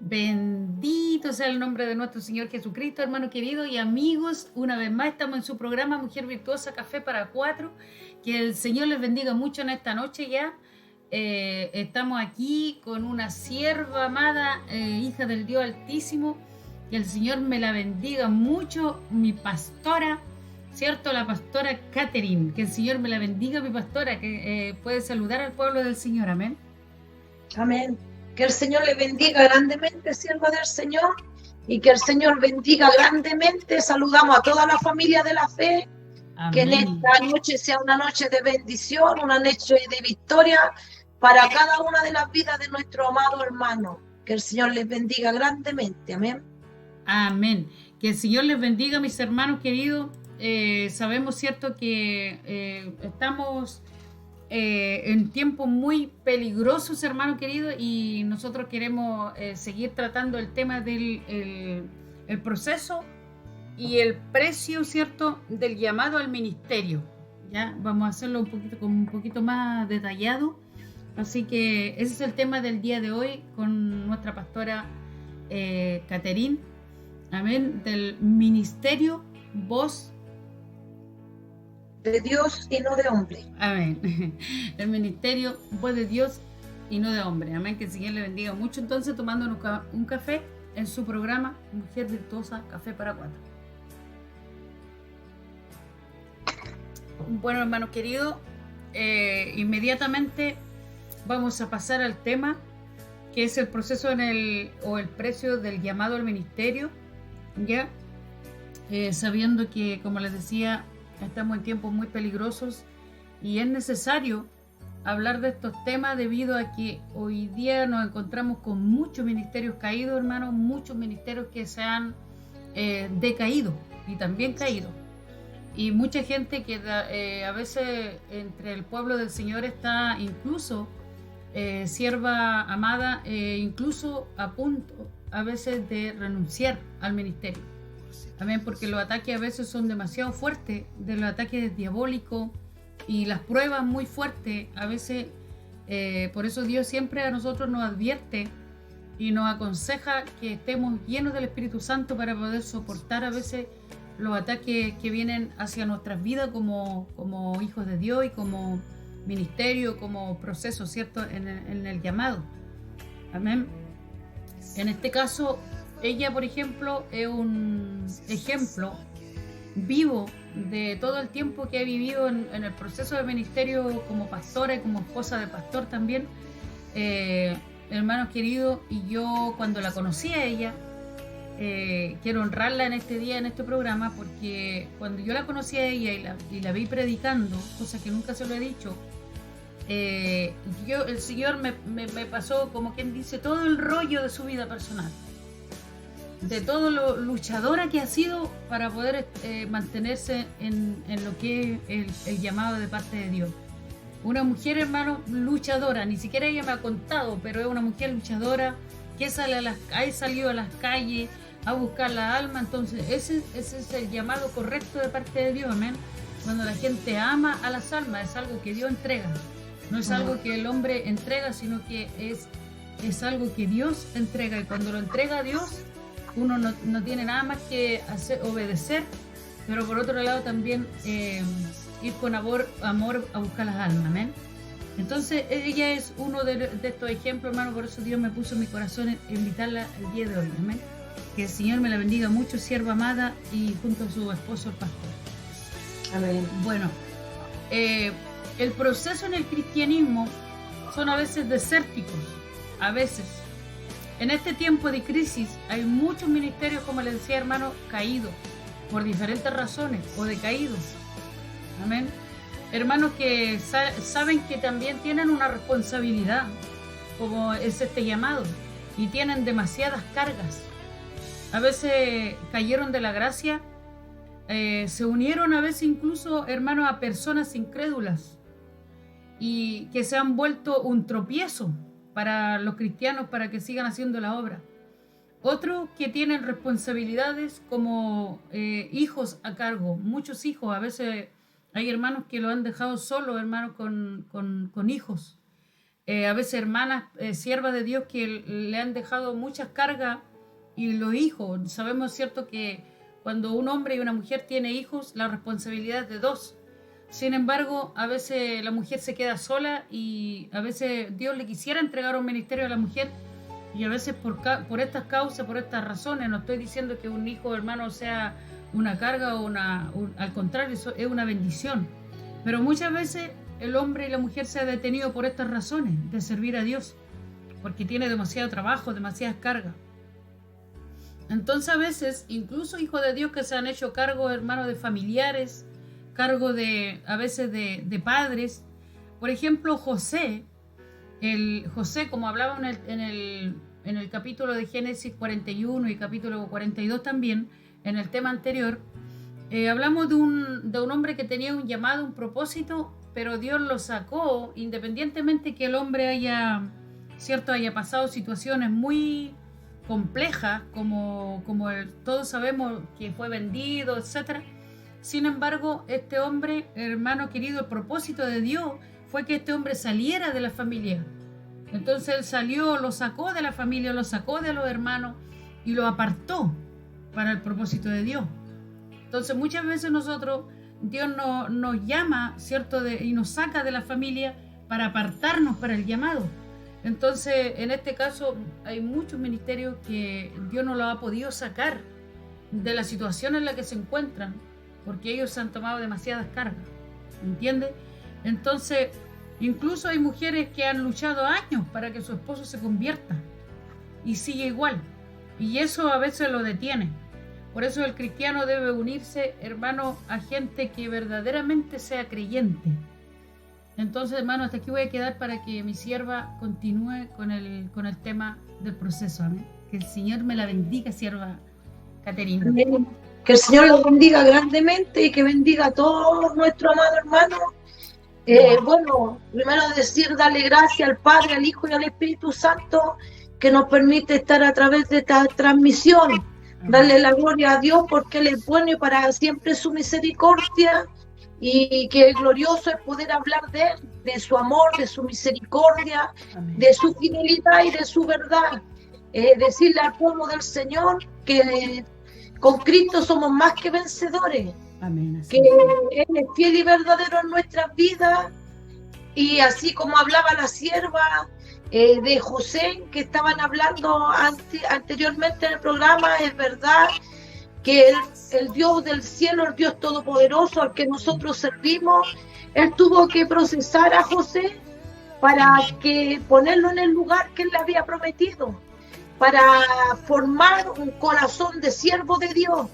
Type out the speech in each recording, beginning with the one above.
Bendito sea el nombre de nuestro Señor Jesucristo, hermano querido y amigos. Una vez más estamos en su programa Mujer Virtuosa Café para Cuatro. Que el Señor les bendiga mucho en esta noche ya. Estamos aquí con una sierva amada, hija del Dios Altísimo. Que el Señor me la bendiga mucho, mi pastora, ¿cierto? La pastora Catherine. Que el Señor me la bendiga, mi pastora, que puede saludar al pueblo del Señor. Amén. Amén. Que el Señor le bendiga grandemente, sierva del Señor, y que el Señor bendiga grandemente. Saludamos a toda la familia de la fe. Amén. Que en esta noche sea una noche de bendición, una noche de victoria para cada una de las vidas de nuestro amado hermano. Que el Señor les bendiga grandemente. Amén. Amén. Que el Señor les bendiga, mis hermanos queridos. Sabemos, cierto, que estamos en tiempos muy peligrosos, hermano querido, y nosotros queremos seguir tratando el tema del el proceso y el precio, cierto, del llamado al ministerio. Ya vamos a hacerlo un poquito más detallado. Así que ese es el tema del día de hoy con nuestra pastora Catherine. Amén. Del ministerio Voz de Dios y no de hombre. Amén. El ministerio Voz de Dios y no de hombre. Amén. Que el Señor le bendiga mucho. Entonces, tomando un café en su programa Mujer Virtuosa Café para Cuatro. Bueno, hermano querido, inmediatamente vamos a pasar al tema que es el proceso o el precio del llamado al ministerio. Ya, sabiendo que, como les decía, estamos en tiempos muy peligrosos y es necesario hablar de estos temas debido a que hoy día nos encontramos con muchos ministerios caídos, hermanos, muchos ministerios que se han decaído y también caído. Y mucha gente que a veces entre el pueblo del Señor está incluso, sierva amada, incluso a punto a veces de renunciar al ministerio. Amén, porque los ataques a veces son demasiado fuertes, de los ataques diabólicos y las pruebas muy fuertes. A veces, por eso Dios siempre a nosotros nos advierte y nos aconseja que estemos llenos del Espíritu Santo para poder soportar a veces los ataques que vienen hacia nuestras vidas como hijos de Dios y como ministerio, como proceso, ¿cierto? En el llamado. Amén. En este caso, ella, por ejemplo, es un ejemplo vivo de todo el tiempo que he vivido en el proceso de ministerio como pastora y como esposa de pastor también. Hermanos queridos, y yo cuando la conocí a ella, quiero honrarla en este día, en este programa, porque cuando yo la conocí a ella y la vi predicando, cosa que nunca se lo he dicho, el Señor me pasó, como quien dice, todo el rollo de su vida personal, de todo lo luchadora que ha sido para poder mantenerse en lo que es el llamado de parte de Dios. Una mujer, hermano, luchadora, ni siquiera ella me ha contado, pero es una mujer luchadora que ha salido a las calles a buscar la alma. Entonces ese es el llamado correcto de parte de Dios, amén. Cuando la gente ama a las almas, es algo que Dios entrega, no es algo que el hombre entrega, sino que es algo que Dios entrega, y cuando lo entrega a Dios, uno no tiene nada más que obedecer, pero por otro lado también ir con amor a buscar las almas, amén. Entonces ella es uno de estos ejemplos, hermano, por eso Dios me puso en mi corazón invitarla el día de hoy, amén. Que el Señor me la bendiga mucho, sierva amada, y junto a su esposo el pastor. Amén. Bueno, el proceso en el cristianismo son a veces desérticos, a veces. En este tiempo de crisis hay muchos ministerios, como les decía, hermano, caídos por diferentes razones o decaídos. Amén. Hermanos que saben que también tienen una responsabilidad, como es este llamado, y tienen demasiadas cargas. A veces cayeron de la gracia, se unieron a veces incluso, hermanos, a personas incrédulas y que se han vuelto un tropiezo para los cristianos para que sigan haciendo la obra. Otros que tienen responsabilidades como hijos a cargo, muchos hijos, a veces hay hermanos que lo han dejado solo, hermanos con hijos. a veces hermanas, siervas de Dios que le han dejado muchas cargas, y los hijos, sabemos, cierto, que cuando un hombre y una mujer tienen hijos, la responsabilidad es de dos. Sin embargo, a veces la mujer se queda sola, y a veces Dios le quisiera entregar un ministerio a la mujer, y a veces por estas causas, por estas razones, no estoy diciendo que un hijo, hermano, sea una carga o al contrario, eso es una bendición. Pero muchas veces el hombre y la mujer se han detenido por estas razones, de servir a Dios, porque tiene demasiado trabajo, demasiadas cargas. Entonces a veces, incluso hijos de Dios que se han hecho cargo, hermanos, de familiares, cargo a veces de padres. Por ejemplo, José, como hablaba en el capítulo de Génesis 41 y capítulo 42 también, en el tema anterior, hablamos de un hombre que tenía un llamado, un propósito, pero Dios lo sacó, independientemente que el hombre haya pasado situaciones muy complejas, como todos sabemos, que fue vendido, etc. Sin embargo, este hombre, hermano querido, el propósito de Dios fue que este hombre saliera de la familia. Entonces él salió, lo sacó de la familia, lo sacó de los hermanos y lo apartó para el propósito de Dios. Entonces muchas veces Dios nos llama, ¿cierto? Y nos saca de la familia para apartarnos para el llamado. Entonces, en este caso, hay muchos ministerios que Dios no los ha podido sacar de la situación en la que se encuentran, porque ellos han tomado demasiadas cargas, ¿entiendes? Entonces, incluso hay mujeres que han luchado años para que su esposo se convierta y sigue igual, y eso a veces lo detiene. Por eso el cristiano debe unirse, hermano, a gente que verdaderamente sea creyente. Entonces, hermano, hasta aquí voy a quedar para que mi sierva continúe con el tema del proceso. Amén. Que el Señor me la bendiga, sierva Caterina. Amén. Que el Señor la bendiga grandemente y que bendiga a todos nuestros amados hermanos. Bueno, primero decir, darle gracias al Padre, al Hijo y al Espíritu Santo que nos permite estar a través de esta transmisión. Amén. Darle la gloria a Dios porque Él es bueno y para siempre su misericordia. Y que glorioso es poder hablar de Él, de su amor, de su misericordia, amén, de su fidelidad y de su verdad. Decirle al pueblo del Señor que con Cristo somos más que vencedores, amén, que Él es fiel y verdadero en nuestras vidas. Y así como hablaba la sierva de José, que estaban hablando anteriormente en el programa, es verdad que el Dios del cielo, el Dios todopoderoso al que nosotros servimos, Él tuvo que procesar a José para que ponerlo en el lugar que Él le había prometido, para formar un corazón de siervo de Dios.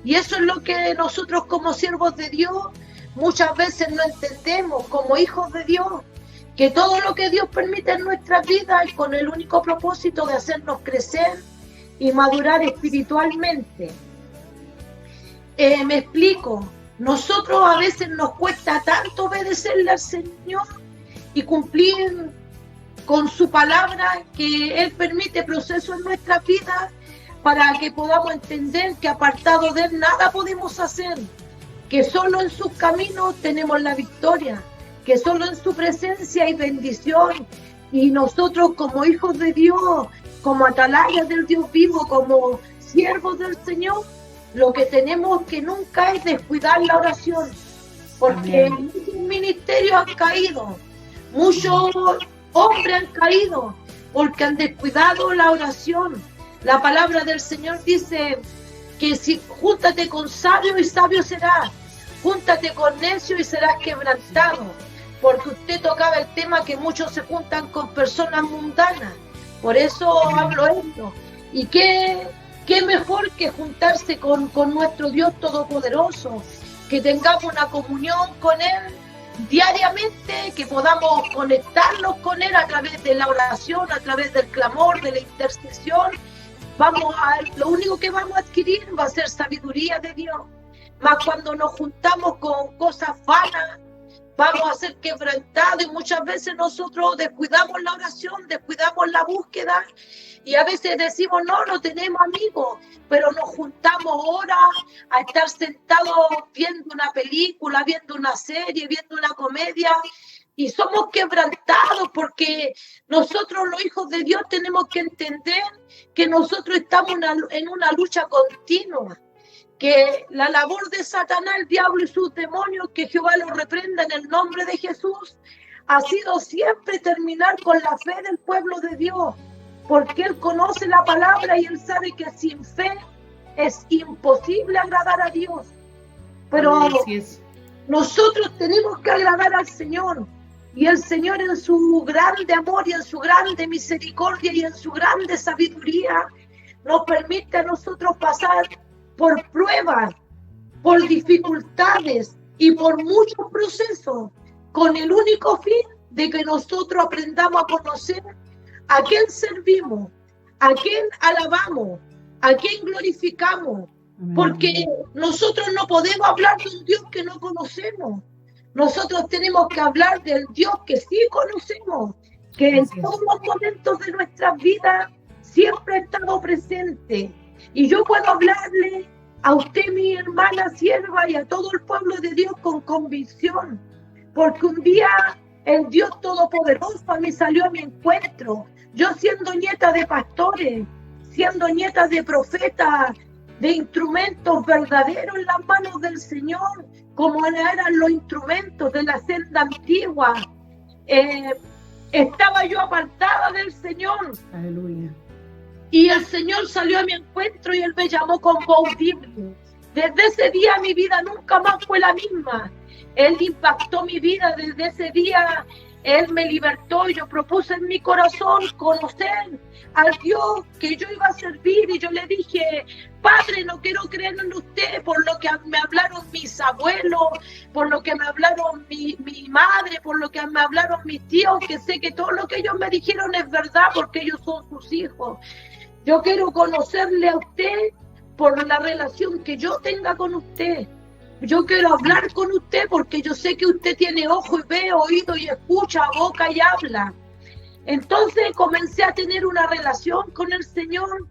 Y eso es lo que nosotros como siervos de Dios muchas veces no entendemos, como hijos de Dios, que todo lo que Dios permite en nuestras vidas es con el único propósito de hacernos crecer y madurar espiritualmente. Me explico, nosotros a veces nos cuesta tanto obedecerle al Señor y cumplir con su palabra, que Él permite procesos en nuestra vida para que podamos entender que apartado de Él nada podemos hacer, que solo en sus caminos tenemos la victoria, que solo en su presencia hay bendición, y nosotros como hijos de Dios, como atalayas del Dios vivo, como siervos del Señor, lo que tenemos que nunca es descuidar la oración, porque amén, muchos ministerios han caído, muchos hombres han caído, porque han descuidado la oración. La palabra del Señor dice que si júntate con sabio y sabio serás, júntate con necio y serás quebrantado, porque usted tocaba el tema que muchos se juntan con personas mundanas, por eso hablo esto. Y qué mejor que juntarse con nuestro Dios Todopoderoso, que tengamos una comunión con Él diariamente, que podamos conectarnos con Él a través de la oración, a través del clamor, de la intercesión. Lo único que vamos a adquirir va a ser sabiduría de Dios. Más cuando nos juntamos con cosas vanas, vamos a ser quebrantados, y muchas veces nosotros descuidamos la oración, descuidamos la búsqueda, y a veces decimos, no tenemos amigos, pero nos juntamos horas a estar sentados viendo una película, viendo una serie, viendo una comedia, y somos quebrantados porque nosotros los hijos de Dios tenemos que entender que nosotros estamos en una lucha continua, que la labor de Satanás, el diablo y sus demonios, que Jehová los reprenda en el nombre de Jesús, ha sido siempre terminar con la fe del pueblo de Dios, porque Él conoce la palabra y Él sabe que sin fe es imposible agradar a Dios. Pero nosotros tenemos que agradar al Señor, y el Señor en su grande amor y en su grande misericordia y en su grande sabiduría nos permite a nosotros pasar por pruebas, por dificultades y por muchos procesos, con el único fin de que nosotros aprendamos a conocer a quién servimos, a quién alabamos, a quién glorificamos, porque nosotros no podemos hablar de un Dios que no conocemos. Nosotros tenemos que hablar del Dios que sí conocemos, que en todos los momentos de nuestras vidas siempre ha estado presente. Y yo puedo hablarle a usted, mi hermana sierva, y a todo el pueblo de Dios con convicción, porque un día el Dios Todopoderoso a mí salió a mi encuentro. Yo siendo nieta de pastores, siendo nieta de profetas, de instrumentos verdaderos en las manos del Señor, como eran los instrumentos de la senda antigua, estaba yo apartada del Señor. Aleluya. Y el Señor salió a mi encuentro y Él me llamó con voz audible. Desde ese día mi vida nunca más fue la misma. Él impactó mi vida. Desde ese día Él me libertó y yo propuse en mi corazón conocer al Dios que yo iba a servir. Y yo le dije: Padre, no quiero creer en usted por lo que me hablaron mis abuelos, por lo que me hablaron mi madre, por lo que me hablaron mis tíos, que sé que todo lo que ellos me dijeron es verdad porque ellos son sus hijos. Yo quiero conocerle a usted por la relación que yo tenga con usted. Yo quiero hablar con usted porque yo sé que usted tiene ojo y ve, oído y escucha, boca y habla. Entonces comencé a tener una relación con el Señor.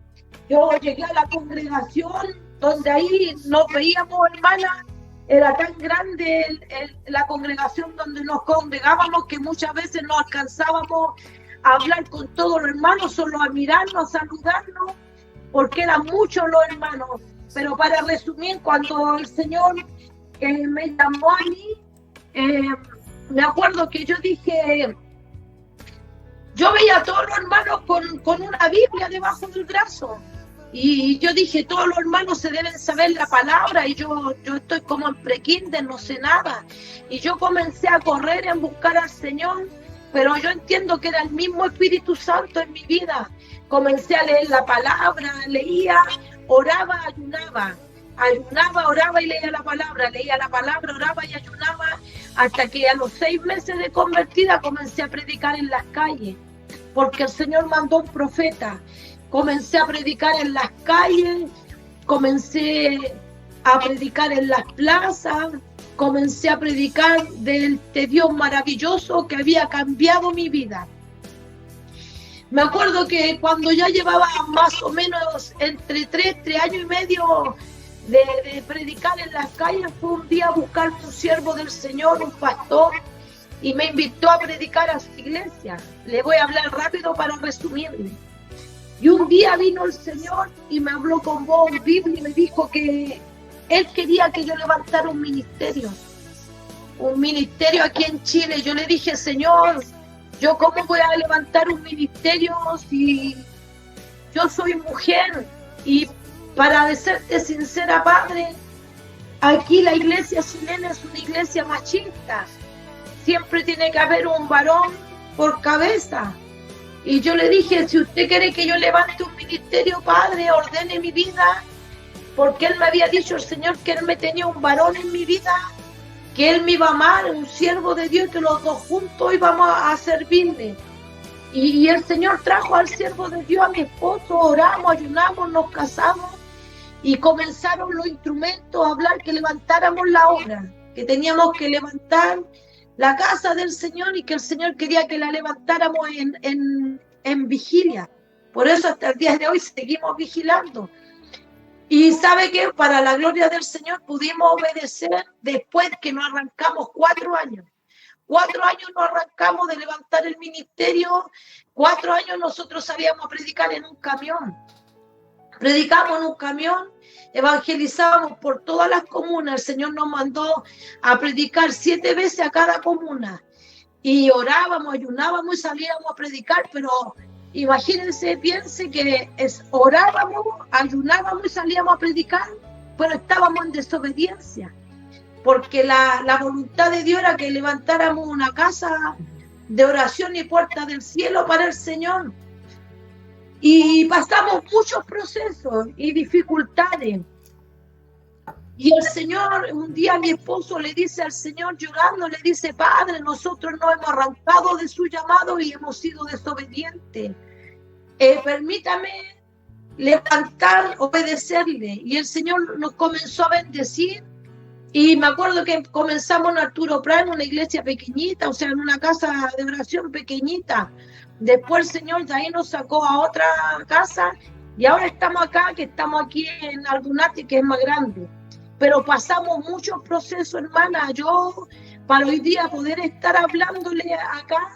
Yo llegué a la congregación donde ahí nos veíamos, hermana. Era tan grande la congregación donde nos congregábamos que muchas veces no alcanzábamos a hablar con todos los hermanos, solo a mirarnos, a saludarnos, porque eran muchos los hermanos. Pero para resumir, cuando el Señor me llamó a mí, me acuerdo que yo dije, yo veía a todos los hermanos con una Biblia debajo del brazo, y yo dije, todos los hermanos se deben saber la palabra, y yo estoy como en pre-kinder, no sé nada, y yo comencé a correr en buscar al Señor, pero yo entiendo que era el mismo Espíritu Santo en mi vida. Comencé a leer la palabra, leía, oraba, ayunaba, oraba y leía la palabra, oraba y ayunaba, hasta que a los 6 meses de convertida comencé a predicar en las calles, porque el Señor mandó un profeta. Comencé a predicar en las calles, comencé a predicar en las plazas, comencé a predicar de este Dios maravilloso que había cambiado mi vida. Me acuerdo que cuando ya llevaba más o menos entre 3 años y medio de predicar en las calles, fue un día a buscar un siervo del Señor, un pastor, y me invitó a predicar a su iglesia. Le voy a hablar rápido para resumirle. Y un día vino el Señor y me habló con voz audible y me dijo que Él quería que yo levantara un ministerio aquí en Chile. Yo le dije, Señor, ¿yo cómo voy a levantar un ministerio si yo soy mujer? Y para serte sincera, Padre, aquí la iglesia chilena es una iglesia machista. Siempre tiene que haber un varón por cabeza. Y yo le dije, si usted quiere que yo levante un ministerio, Padre, ordene mi vida, porque Él me había dicho, el Señor, que Él me tenía un varón en mi vida, que Él me iba a amar, un siervo de Dios, que los dos juntos íbamos a servirle. Y el Señor trajo al siervo de Dios, a mi esposo, oramos, ayunamos, nos casamos, y comenzaron los instrumentos a hablar que levantáramos la obra, que teníamos que levantar la casa del Señor y que el Señor quería que la levantáramos en vigilia. Por eso hasta el día de hoy seguimos vigilando. Y sabe que para la gloria del Señor pudimos obedecer después que nos arrancamos 4 años. 4 años nos arrancamos de levantar el ministerio, 4 años nosotros sabíamos predicar en un camión. Predicamos en un camión, evangelizábamos por todas las comunas. El Señor nos mandó a predicar 7 veces a cada comuna. Y orábamos, ayunábamos y salíamos a predicar, pero imagínense, piense que orábamos, ayunábamos y salíamos a predicar, pero estábamos en desobediencia. Porque la voluntad de Dios era que levantáramos una casa de oración y puerta del cielo para el Señor. Y pasamos muchos procesos y dificultades. Y el Señor, un día mi esposo le dice al Señor llorando, le dice: Padre, nosotros nos hemos arrancado de su llamado y hemos sido desobedientes. Permítame levantar, obedecerle. Y el Señor nos comenzó a bendecir. Y me acuerdo que comenzamos en Arturo Prat, en una iglesia pequeñita, o sea, en una casa de oración pequeñita. Después el Señor de ahí nos sacó a otra casa y ahora estamos acá, que estamos aquí en Aldunate, que es más grande. Pero pasamos muchos procesos, hermana. Yo, para hoy día poder estar hablándole acá,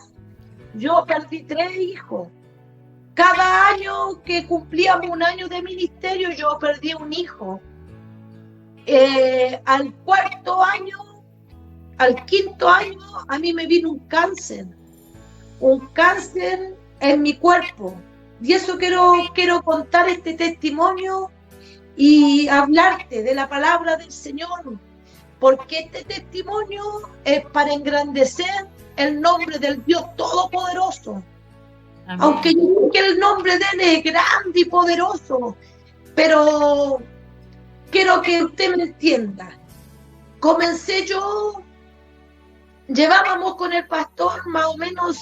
yo perdí 3 hijos. Cada año que cumplíamos un año de ministerio, yo perdí un hijo. Al 4.º año, al 5.º año, a mí me vino un cáncer en mi cuerpo. Y eso quiero contar este testimonio y hablarte de la palabra del Señor, porque este testimonio es para engrandecer el nombre del Dios Todopoderoso. Amén. Aunque yo creo que el nombre de Él es grande y poderoso, pero quiero que usted me entienda. Comencé yo, llevábamos con el pastor más o menos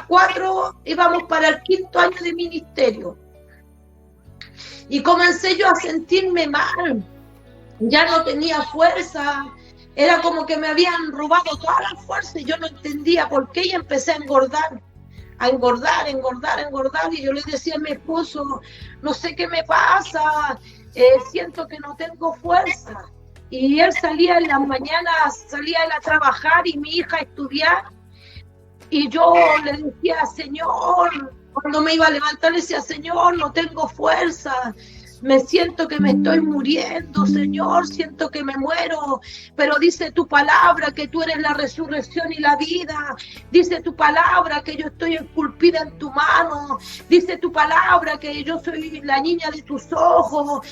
4, íbamos para el 5.º año de ministerio. Y comencé yo a sentirme mal, ya no tenía fuerza, era como que me habían robado toda la fuerza y yo no entendía por qué, y empecé a engordar, y yo le decía a mi esposo: no sé qué me pasa, siento que no tengo fuerza. Y él salía en las mañanas, salía él a trabajar y mi hija a estudiar, y yo le decía: Señor, cuando me iba a levantar, le decía: Señor, no tengo fuerza, me siento que me estoy muriendo, Señor, siento que me muero, pero dice tu palabra que tú eres la resurrección y la vida, dice tu palabra que yo estoy esculpida en tu mano, dice tu palabra que yo soy la niña de tus ojos,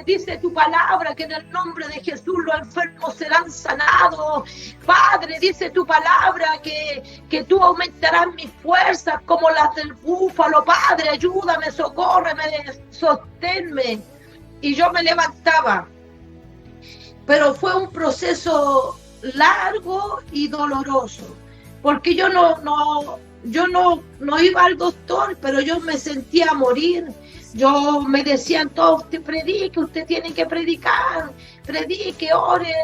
dice tu palabra que en el nombre de Jesús los enfermos serán sanados. Padre, dice tu palabra que tú aumentarás mis fuerzas como las del búfalo. Padre, ayúdame, socórreme, sosténme. Y yo me levantaba, pero fue un proceso largo y doloroso, porque yo no iba al doctor, pero yo me sentía morir. Yo me decían todos: usted predique, usted tiene que predicar, predique, ore,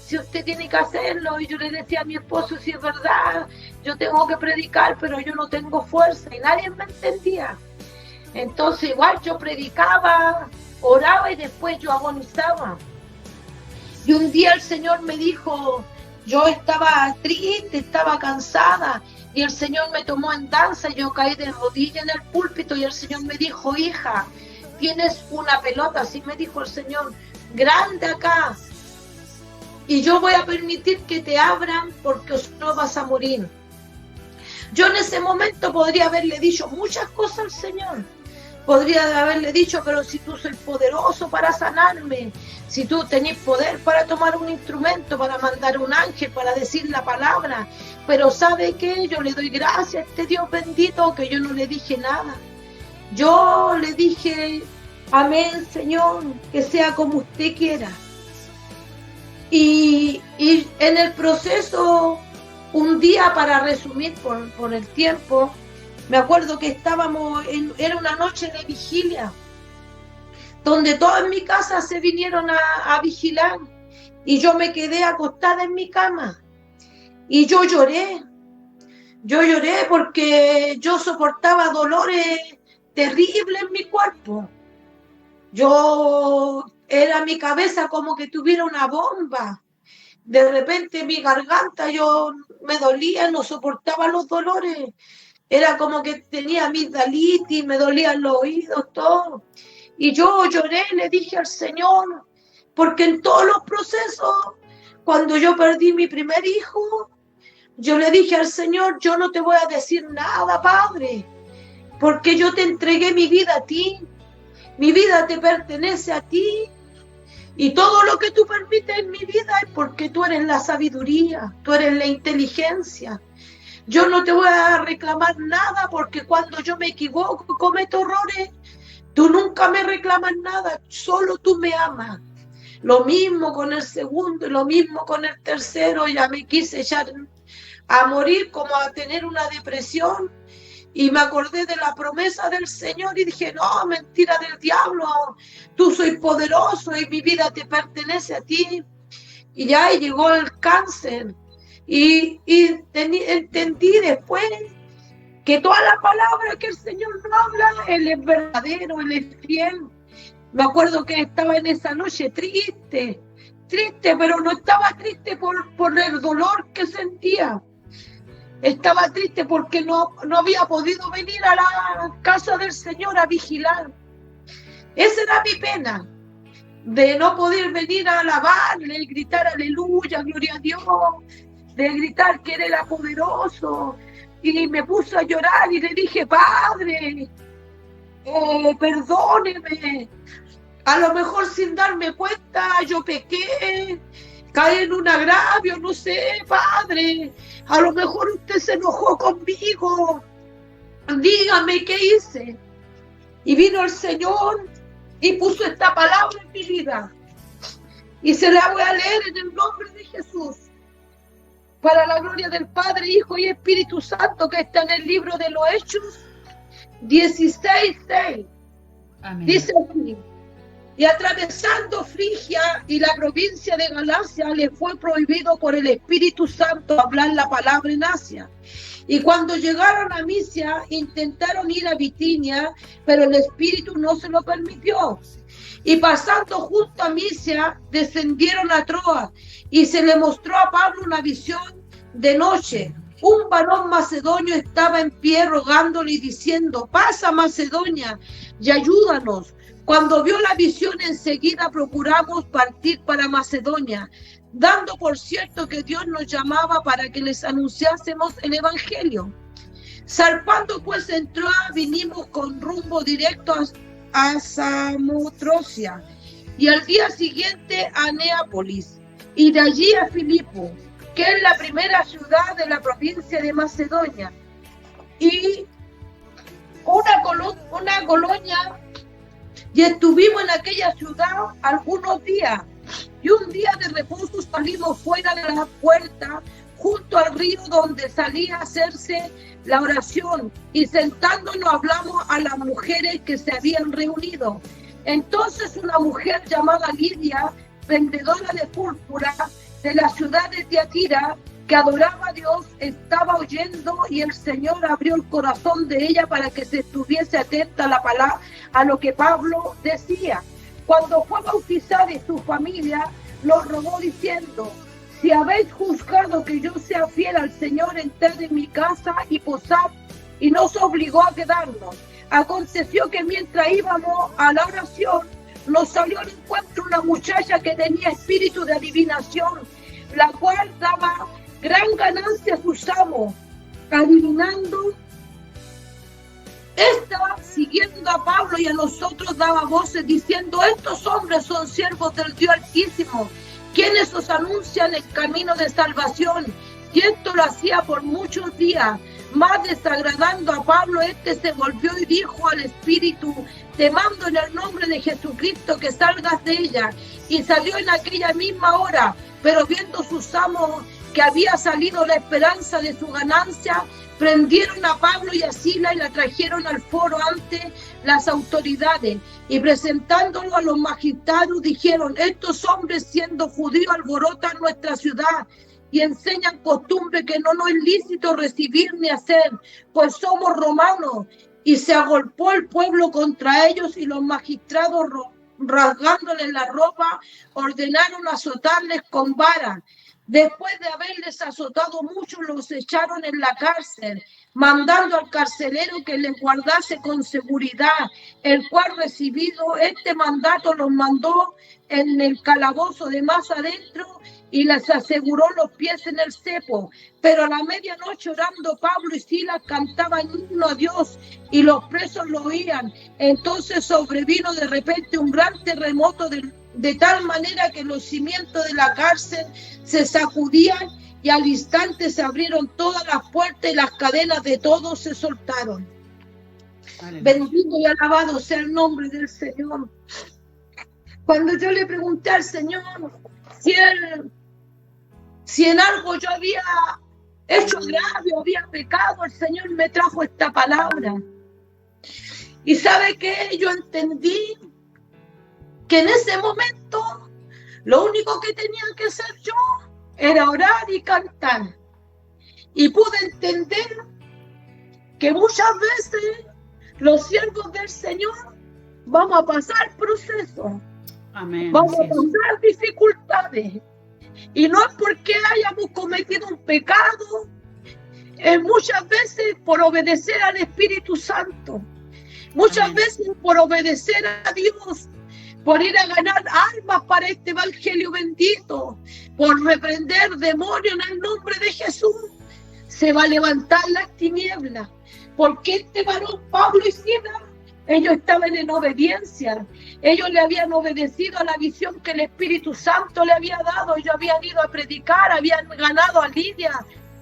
si usted tiene que hacerlo. Y yo le decía a mi esposo: si es verdad, yo tengo que predicar, pero yo no tengo fuerza, y nadie me entendía. Entonces igual yo predicaba, oraba y después yo agonizaba. Y un día el Señor me dijo, yo estaba triste, estaba cansada, y el Señor me tomó en danza, y yo caí de rodillas en el púlpito, y el Señor me dijo: hija, tienes una pelota, así me dijo el Señor, grande acá, y yo voy a permitir que te abran porque no vas a morir. Yo en ese momento podría haberle dicho muchas cosas al Señor. Podría haberle dicho: pero si tú sois poderoso para sanarme, si tú tenés poder para tomar un instrumento, para mandar un ángel, para decir la palabra. Pero ¿sabe qué? Yo le doy gracias a este Dios bendito que yo no le dije nada. Yo le dije: amén, Señor, que sea como usted quiera. Y en el proceso, un día, para resumir por el tiempo, me acuerdo que era una noche de vigilia, donde todos en mi casa se vinieron a vigilar, y yo me quedé acostada en mi cama, y yo lloré porque yo soportaba dolores terribles en mi cuerpo. Era mi cabeza como que tuviera una bomba. De repente mi garganta yo me dolía, no soportaba los dolores. Era como que tenía amigdalitis, me dolían los oídos, todo. Y yo lloré, le dije al Señor, porque en todos los procesos, cuando yo perdí mi primer hijo, yo le dije al Señor, yo no te voy a decir nada, Padre, porque yo te entregué mi vida a ti, mi vida te pertenece a ti, y todo lo que tú permites en mi vida es porque tú eres la sabiduría, tú eres la inteligencia. Yo no te voy a reclamar nada porque cuando yo me equivoco, cometo errores, tú nunca me reclamas nada, solo tú me amas. Lo mismo con el segundo, lo mismo con el tercero, ya me quise echar a morir, como a tener una depresión, y me acordé de la promesa del Señor y dije, no, mentira del diablo, tú soy poderoso y mi vida te pertenece a ti. Y ya llegó el cáncer y entendí después que toda la palabra que el Señor no habla, Él es verdadero, Él es fiel. Me acuerdo que estaba en esa noche triste, pero no estaba triste por el dolor que sentía. Estaba triste porque no había podido venir a la casa del Señor a vigilar. Esa era mi pena, de no poder venir a alabarle, gritar aleluya, gloria a Dios, de gritar que Él era poderoso. Y me puse a llorar y le dije, Padre, perdóneme. A lo mejor sin darme cuenta yo pequé, caí en un agravio, no sé, Padre. A lo mejor usted se enojó conmigo. Dígame qué hice. Y vino el Señor y puso esta palabra en mi vida. Y se la voy a leer en el nombre de Jesús. Para la gloria del Padre, Hijo y Espíritu Santo, que está en el libro de los Hechos 16:6. Amén. Dice aquí. Y atravesando Frigia y la provincia de Galacia, le fue prohibido por el Espíritu Santo hablar la palabra en Asia. Y cuando llegaron a Misia, intentaron ir a Bitinia, pero el Espíritu no se lo permitió. Y pasando junto a Misia, descendieron a Troas, y se le mostró a Pablo una visión de noche. Un varón macedonio estaba en pie rogándole y diciendo, pasa Macedonia y ayúdanos. Cuando vio la visión, enseguida procuramos partir para Macedonia, dando por cierto que Dios nos llamaba para que les anunciásemos el Evangelio. Zarpando pues en Troas, vinimos con rumbo directo a Samotrocia, y al día siguiente a Neápolis, y de allí a Filipo, que es la primera ciudad de la provincia de Macedonia, y una colonia. Y estuvimos en aquella ciudad algunos días, y un día de reposo salimos fuera de la puerta, junto al río donde salía a hacerse la oración, y sentándonos hablamos a las mujeres que se habían reunido. Entonces una mujer llamada Lidia, vendedora de púrpura de la ciudad de Tiatira, que adoraba a Dios, estaba oyendo, y el Señor abrió el corazón de ella para que se estuviese atenta a la palabra, a lo que Pablo decía. Cuando fue bautizada y su familia, lo rogó diciendo, si habéis juzgado que yo sea fiel al Señor, entrad en mi casa y posad, y nos obligó a quedarnos. Aconteció que mientras íbamos a la oración, nos salió al encuentro una muchacha que tenía espíritu de adivinación, la cual daba gran ganancia a sus amos, adivinando. Esta, siguiendo a Pablo y a nosotros, daba voces diciendo, estos hombres son siervos del Dios Altísimo, quienes os anuncian el camino de salvación. Y esto lo hacía por muchos días. Más desagradando a Pablo, se volvió y dijo al espíritu, te mando en el nombre de Jesucristo que salgas de ella. Y salió en aquella misma hora, pero viendo sus amos que había salido la esperanza de su ganancia, prendieron a Pablo y a Silas y la trajeron al foro ante las autoridades, y presentándolo a los magistrados dijeron, estos hombres siendo judíos alborotan nuestra ciudad y enseñan costumbre que no nos es lícito recibir ni hacer, pues somos romanos. Y se agolpó el pueblo contra ellos, y los magistrados, rasgándoles la ropa, ordenaron azotarles con vara. Después de haberles azotado mucho, los echaron en la cárcel, mandando al carcelero que les guardase con seguridad, el cual recibido este mandato los mandó en el calabozo de más adentro y les aseguró los pies en el cepo. Pero a la medianoche, orando, Pablo y Silas cantaban himno a Dios y los presos lo oían. Entonces sobrevino de repente un gran terremoto de tal manera que los cimientos de la cárcel se sacudían y al instante se abrieron todas las puertas y las cadenas de todos se soltaron. Aleluya. Bendito y alabado sea el nombre del Señor. Cuando yo le pregunté al Señor si en algo yo había hecho grave, había pecado, el Señor me trajo esta palabra. Y ¿sabe qué? Yo entendí que en ese momento lo único que tenía que hacer yo era orar y cantar. Y pude entender que muchas veces los siervos del Señor vamos a pasar procesos. Amén. Vamos a pasar dificultades. Y no es porque hayamos cometido un pecado, es muchas veces por obedecer al Espíritu Santo. Muchas veces por obedecer a Dios, por ir a ganar almas para este evangelio bendito, por reprender demonios en el nombre de Jesús, se va a levantar las tinieblas. Porque este varón, Pablo y Silas, ellos estaban en obediencia. Ellos le habían obedecido a la visión que el Espíritu Santo le había dado. Ellos habían ido a predicar, habían ganado a Lidia,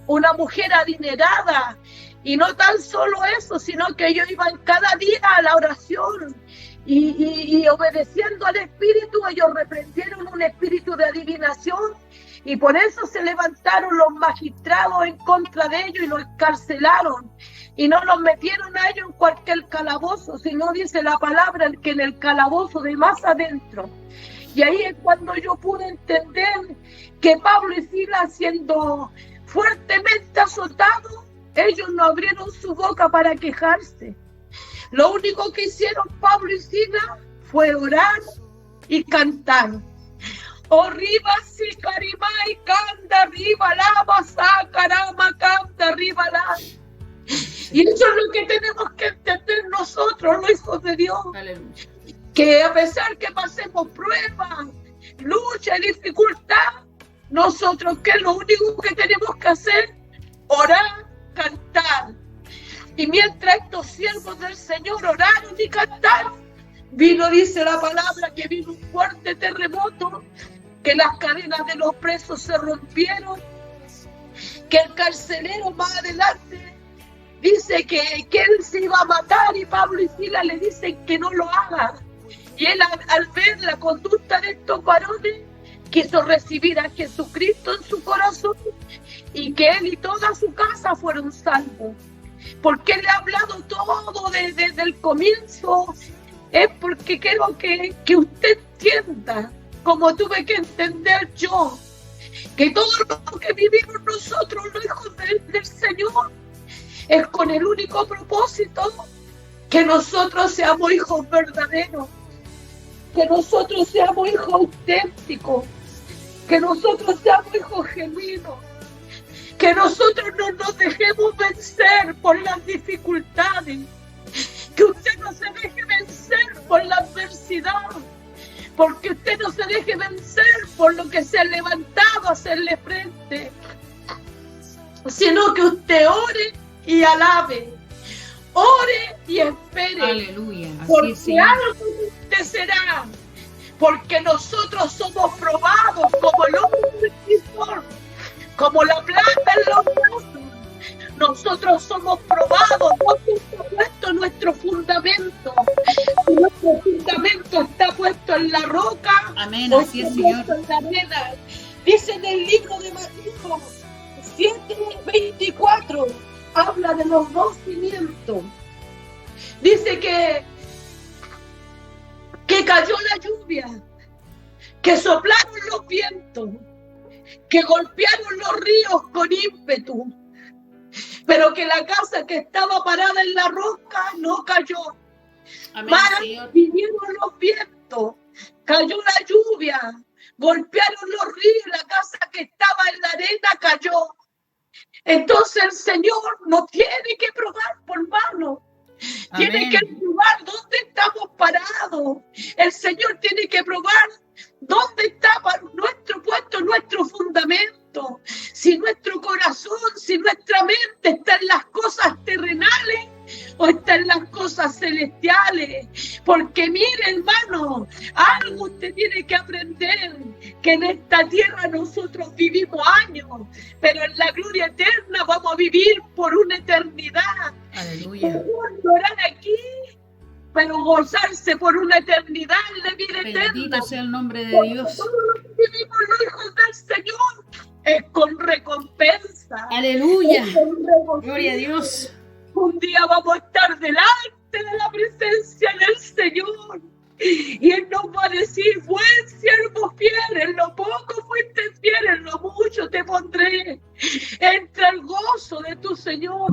una mujer adinerada. Y no tan solo eso, sino que ellos iban cada día a la oración. Y obedeciendo al Espíritu, ellos reprendieron un espíritu de adivinación. Y por eso se levantaron los magistrados en contra de ellos y los encarcelaron. Y no los metieron a ellos en cualquier calabozo, sino dice la palabra que en el calabozo de más adentro. Y ahí es cuando yo pude entender que Pablo y Silas, siendo fuertemente azotados, ellos no abrieron su boca para quejarse. Lo único que hicieron Pablo y Silas fue orar y cantar. Oh, riba, si carimay, canta, arriba, lava, sacarama, canta, arriba, la. Y eso es lo que tenemos que entender nosotros, los hijos de Dios. Aleluya. Que a pesar que pasemos pruebas, lucha y dificultad, nosotros que es lo único que tenemos que hacer, orar, cantar. Y mientras estos siervos del Señor oraron y cantaron, vino, dice la palabra, que vino un fuerte terremoto, que las cadenas de los presos se rompieron, que el carcelero más adelante dice que él se iba a matar y Pablo y Silas le dicen que no lo haga. Y él, al ver la conducta de estos varones, quiso recibir a Jesucristo en su corazón y que él y toda su casa fueron salvos. Porque él ha hablado todo desde el comienzo, es porque quiero que usted entienda, como tuve que entender yo, que todo lo que vivimos nosotros, los hijos del Señor, es con el único propósito que nosotros seamos hijos verdaderos, que nosotros seamos hijos auténticos, que nosotros seamos hijos genuinos, que nosotros no nos dejemos vencer por las dificultades, que usted no se deje vencer por la adversidad, porque usted no se deje vencer por lo que se ha levantado a hacerle frente, sino que usted ore y alabe, ore y espere. Aleluya. Porque algo acontecerá, porque nosotros somos probados como el oro del crisol, como la plata en los vasos. Nosotros somos probados, no está puesto nuestro fundamento. Si nuestro fundamento está puesto en la roca, amén, así es, Señor. En la arena. Dice en el libro de Mateo 7:24, habla de los dos cimientos. Dice que cayó la lluvia, que soplaron los vientos, que golpearon los ríos con ímpetu, pero que la casa que estaba parada en la roca no cayó. Amén, vinieron los vientos, cayó la lluvia, golpearon los ríos, la casa que estaba en la arena cayó. Entonces el Señor no tiene que probar por mano. Tiene que probar dónde estamos parados. El Señor tiene que probar dónde está nuestro puesto, nuestro fundamento. Si nuestro corazón, si nuestra mente está en las cosas terrenales o está en las cosas celestiales. Porque mire, hermano, algo usted tiene que aprender, que en esta tierra nosotros vivimos años, pero en la gloria eterna vamos a vivir por una eternidad. Aleluya. Llorar aquí, pero gozarse por una eternidad en la vida eterna. Bendito sea el nombre de Dios. Todo lo que vivimos los hijos del Señor es con recompensa. Aleluya. Es con recompensa. Gloria a Dios. Un día vamos a estar delante de la presencia del Señor. Y Él nos va a decir: buen siervo fiel, en lo poco fuiste fiel, en lo mucho te pondré. Entra al gozo de tu Señor.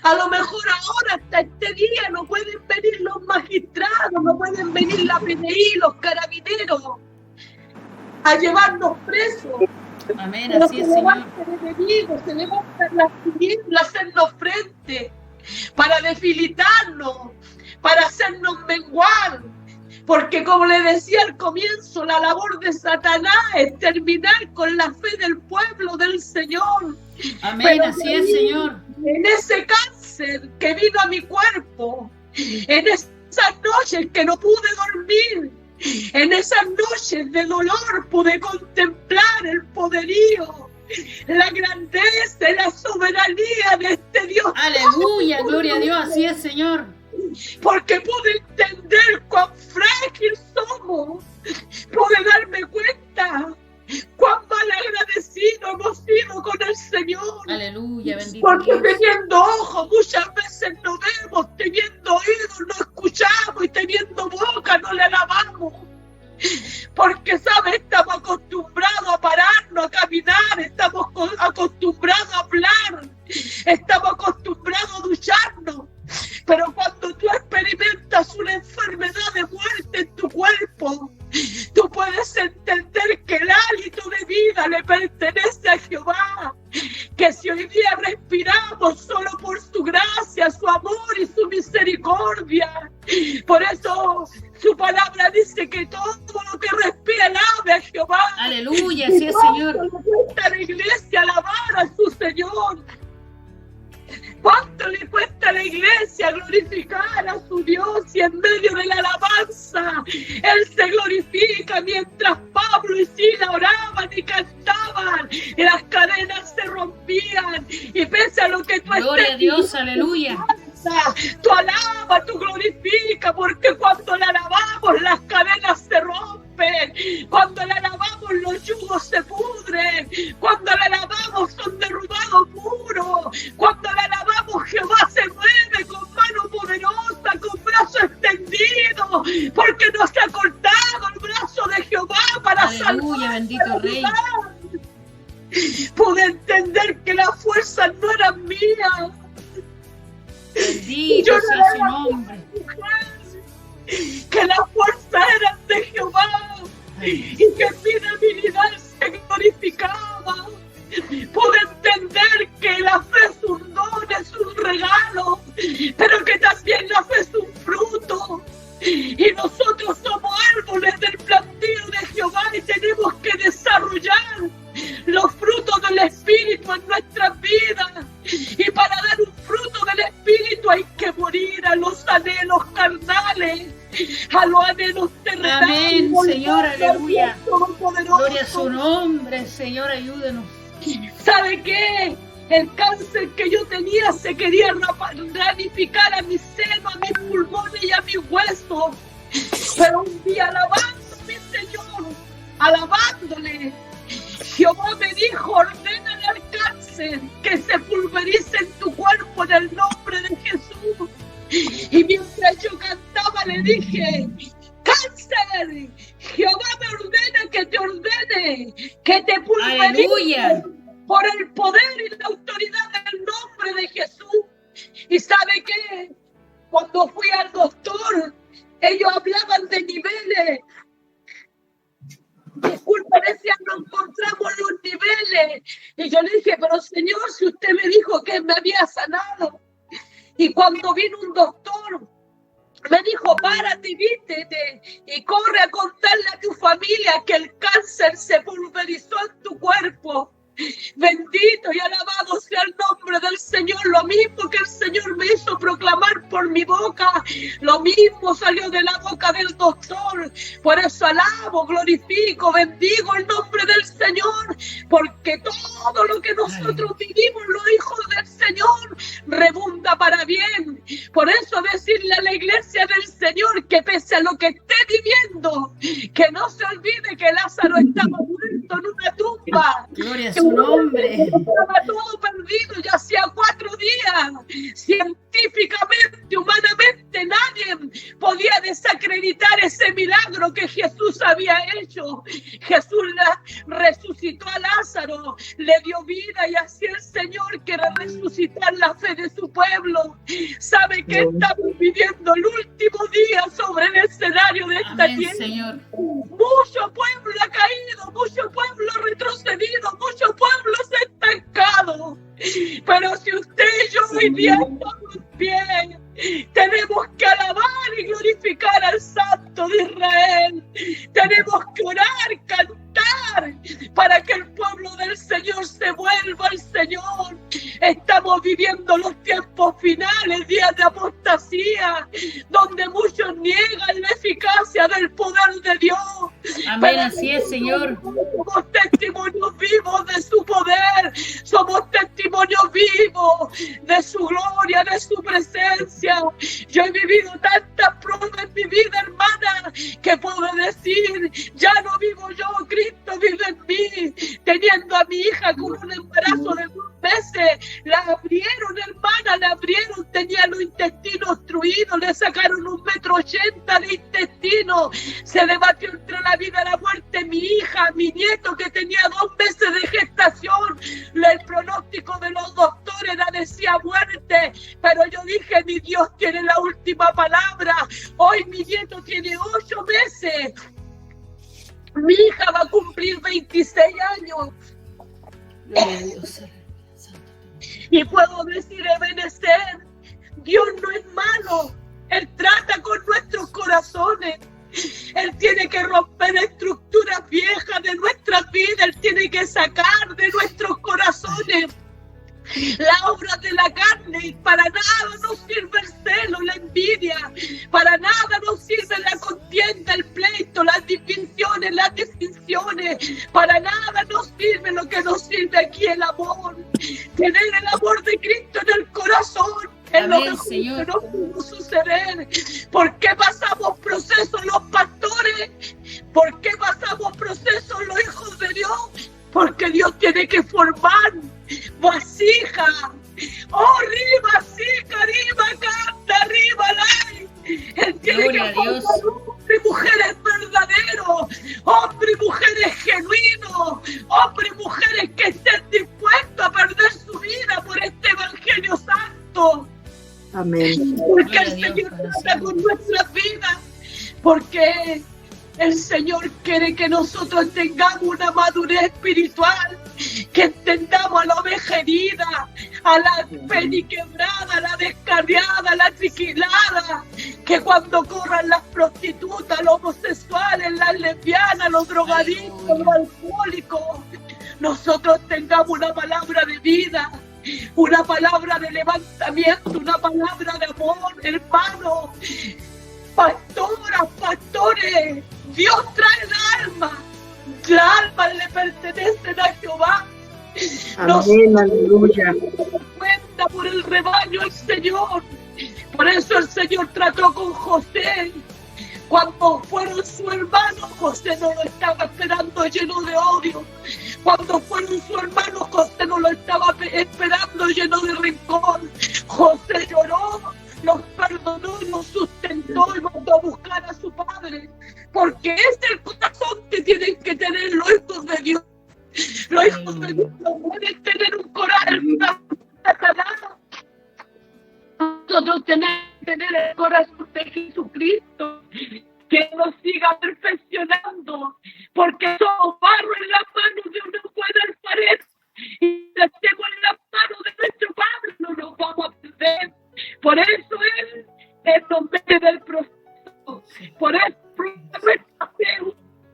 A lo mejor ahora, hasta este día, no pueden venir los magistrados, no pueden venir la PDI, los carabineros, a llevarnos presos. Amén, Pero así se es, Señor. levantan enemigos, se levantan las tinieblas, hacernos frente, para debilitarnos, para hacernos menguar. Porque como le decía al comienzo, la labor de Satanás es terminar con la fe del pueblo del Señor. Amén, Pero así es, Señor. En ese cáncer que vino a mi cuerpo, en esas noches que no pude dormir, en esas noches de dolor pude contemplar el poderío, la grandeza y la soberanía de este Dios. Aleluya, gloria a Dios, así es, Señor. Porque pude entender cuán frágil somos, pude darme cuenta cuán mal agradecido hemos sido con el Señor. Aleluya, bendito Porque Dios. teniendo ojos muchas veces no vemos, teniendo oídos no escuchamos y teniendo boca no le alabamos. Porque, ¿sabes? Estamos acostumbrados a pararnos, a caminar, estamos acostumbrados a hablar, estamos acostumbrados a ducharnos. Pero cuando tú experimentas una enfermedad de muerte en tu cuerpo, tú puedes entender que el hálito de vida le pertenece a Jehová. Que si hoy día respiramos solo por su gracia, su amor y su misericordia. Por eso su palabra dice que todo lo que respira alabe a Jehová. Aleluya, así es, Señor. ¿Cuánto le cuesta a la iglesia alabar a su Señor? ¿Cuánto le cuesta a la iglesia glorificar a su Dios? Y en medio de la alabanza, Él se glorifica mientras Pablo y Sila oraban y cantaban, y las cadenas se rompían. Y pese a lo que tú Gloria a Dios, aleluya. Tú alaba, tú glorifica, porque cuando la alabamos las cadenas se rompen, cuando la alabamos los yugos se pudren, cuando la alabamos son derrubados muros, cuando la alabamos Jehová se mueve con mano poderosa, con brazo extendido, porque no se ha cortado el brazo de Jehová para salvar. Aleluya, bendito Rey. Pude entender que las fuerzas no eran mías. Bendito sea su nombre. Que las fuerzas eran de Jehová y que mi debilidad se glorificaba. Pude entender que la fe es un don, es un regalo, pero que también la fe es un fruto. Y nosotros somos árboles del plantío de Jehová y tenemos que desarrollar los frutos del Espíritu en nuestras vidas. Y para dar un fruto del Espíritu hay que morir a los anhelos carnales, a los anhelos terrenales. Amén, Señor, aleluya. Todopoderoso. Gloria a su nombre, Señor, ayúdenos. ¿Sabe qué? El cáncer que yo tenía se quería ramificar a mi seno, a mis pulmones y a mis huesos. Pero un día alabando a mi Señor, alabándole, Jehová me dijo: ordénale al cáncer que se pulverice en tu cuerpo en el nombre de Jesús. Y mientras yo cantaba le dije: cáncer, Jehová me ordena que te ordene, que te pulverice. Aleluya. Por el poder y la autoridad del nombre de Jesús. ¿Y sabe qué? Cuando fui al doctor, ellos hablaban de niveles Disculpa, decía, no encontramos los niveles. Y yo le dije, pero señor, si usted me dijo que me había sanado. Y cuando vino un doctor, me dijo, párate y vístete y corre a contarle a tu familia que el cáncer se pulverizó en tu cuerpo. Bendito y alabado sea el nombre del Señor. Lo mismo que el Señor me hizo proclamar por mi boca, lo mismo salió de la boca del doctor. Por eso alabo, glorifico, bendigo el nombre del Señor, porque todo lo que nosotros vivimos, los hijos del Señor, rebunda para bien. Por eso decirle a la iglesia del Señor que pese a lo que esté viviendo, que no se olvide que Lázaro estaba muerto en una tumba. Gloria a su nombre. Estaba todo perdido ya hacía 4 días. Científicamente, humanamente, nadie podía desacreditar ese milagro que Jesús había hecho. Jesús resucitó a Lázaro, le dio vida, y así el Señor quiere resucitar la fe de su pueblo. Sabe que estamos viviendo el último día sobre el escenario de esta Amén, tierra. Señor. Mucho pueblo ha caído, mucho pueblo ha retrocedido, mucho pueblo se ha estancado. Pero si usted y yo hoy día estamos en pie, tenemos que alabar y glorificar al Santo de Israel. Tenemos que orar, cantar, para que el pueblo del Señor se vuelva al Señor. Estamos viviendo los tiempos finales, días de apostasía, donde muchos niegan la eficacia del poder de Dios. Amén, así es, Señor. Somos testimonios vivos de su poder, somos testimonios vivos de su gloria, de su presencia. Yo he vivido tantas pruebas en mi vida, hermana, que puedo decir, ya no vivo yo, Cristo vive en mí. Teniendo a mi hija con un embarazo de 2 meses, la abrieron, hermana, la abrieron, tenía los intestinos obstruidos, le sacaron 1,80 m de intestino, se debatió entre la vida y la muerte mi hija, mi nieto que tenía 2 meses de gestación. El pronóstico de los doctores decía muerte, pero yo dije, mi Dios tiene la última palabra. Hoy mi nieto tiene 8 meses, mi hija va a cumplir 26 años. Y puedo decir, Ebenezer, Dios no es malo, Él trata con nuestros corazones. Él tiene que romper estructuras viejas de nuestras vidas, Él tiene que sacar de nuestros corazones la obra de la carne. Y para nada nos sirve el celo, la envidia, para nada nos sirve la contienda, el pleito, las distinciones, las distinciones, para nada nos sirve. Lo que nos sirve aquí el amor, tener el amor de Cristo en el corazón. Es lo mejor que nos pudo suceder. ¿Por qué pasamos procesos los pastores? ¿Por qué pasamos procesos los hijos de Dios? Porque Dios tiene que formar vasija. Oh, arriba, vasija, arriba, canta, arriba, lai. Él tiene que formar hombres y mujeres verdaderos, hombres y mujeres genuinos, hombres y mujeres que estén dispuestos a perder su vida por este evangelio santo. Amén. Porque el Señor trata con nuestras vidas, porque el Señor quiere que nosotros tengamos una madurez espiritual, que entendamos a la oveja herida, a la peniquebrada, a la descarriada, a la triquilada, que cuando corran las prostitutas, los homosexuales, las lesbianas, los drogadictos, los alcohólicos, nosotros tengamos una palabra de vida, una palabra de levantamiento, una palabra de amor, hermano. Pastoras, pastores, Dios trae el alma. Las almas le pertenecen a Jehová. Amén, aleluya. Cuenta por el rebaño el Señor. Por eso el Señor trató con José. Cuando fueron sus hermanos, José no lo estaba esperando lleno de odio. Cuando fueron sus hermanos, José no lo estaba esperando lleno de rencor. José lloró, los perdonó, los sustentó y mandó a buscar a su padre. Porque es el corazón que tienen que tener los hijos de Dios. Los hijos de Dios no pueden tener un corazón satanado. Nosotros tenemos que tener el corazón de Jesucristo, que nos siga perfeccionando, porque somos Por eso Él nos mete del proceso. Por eso nuestra fe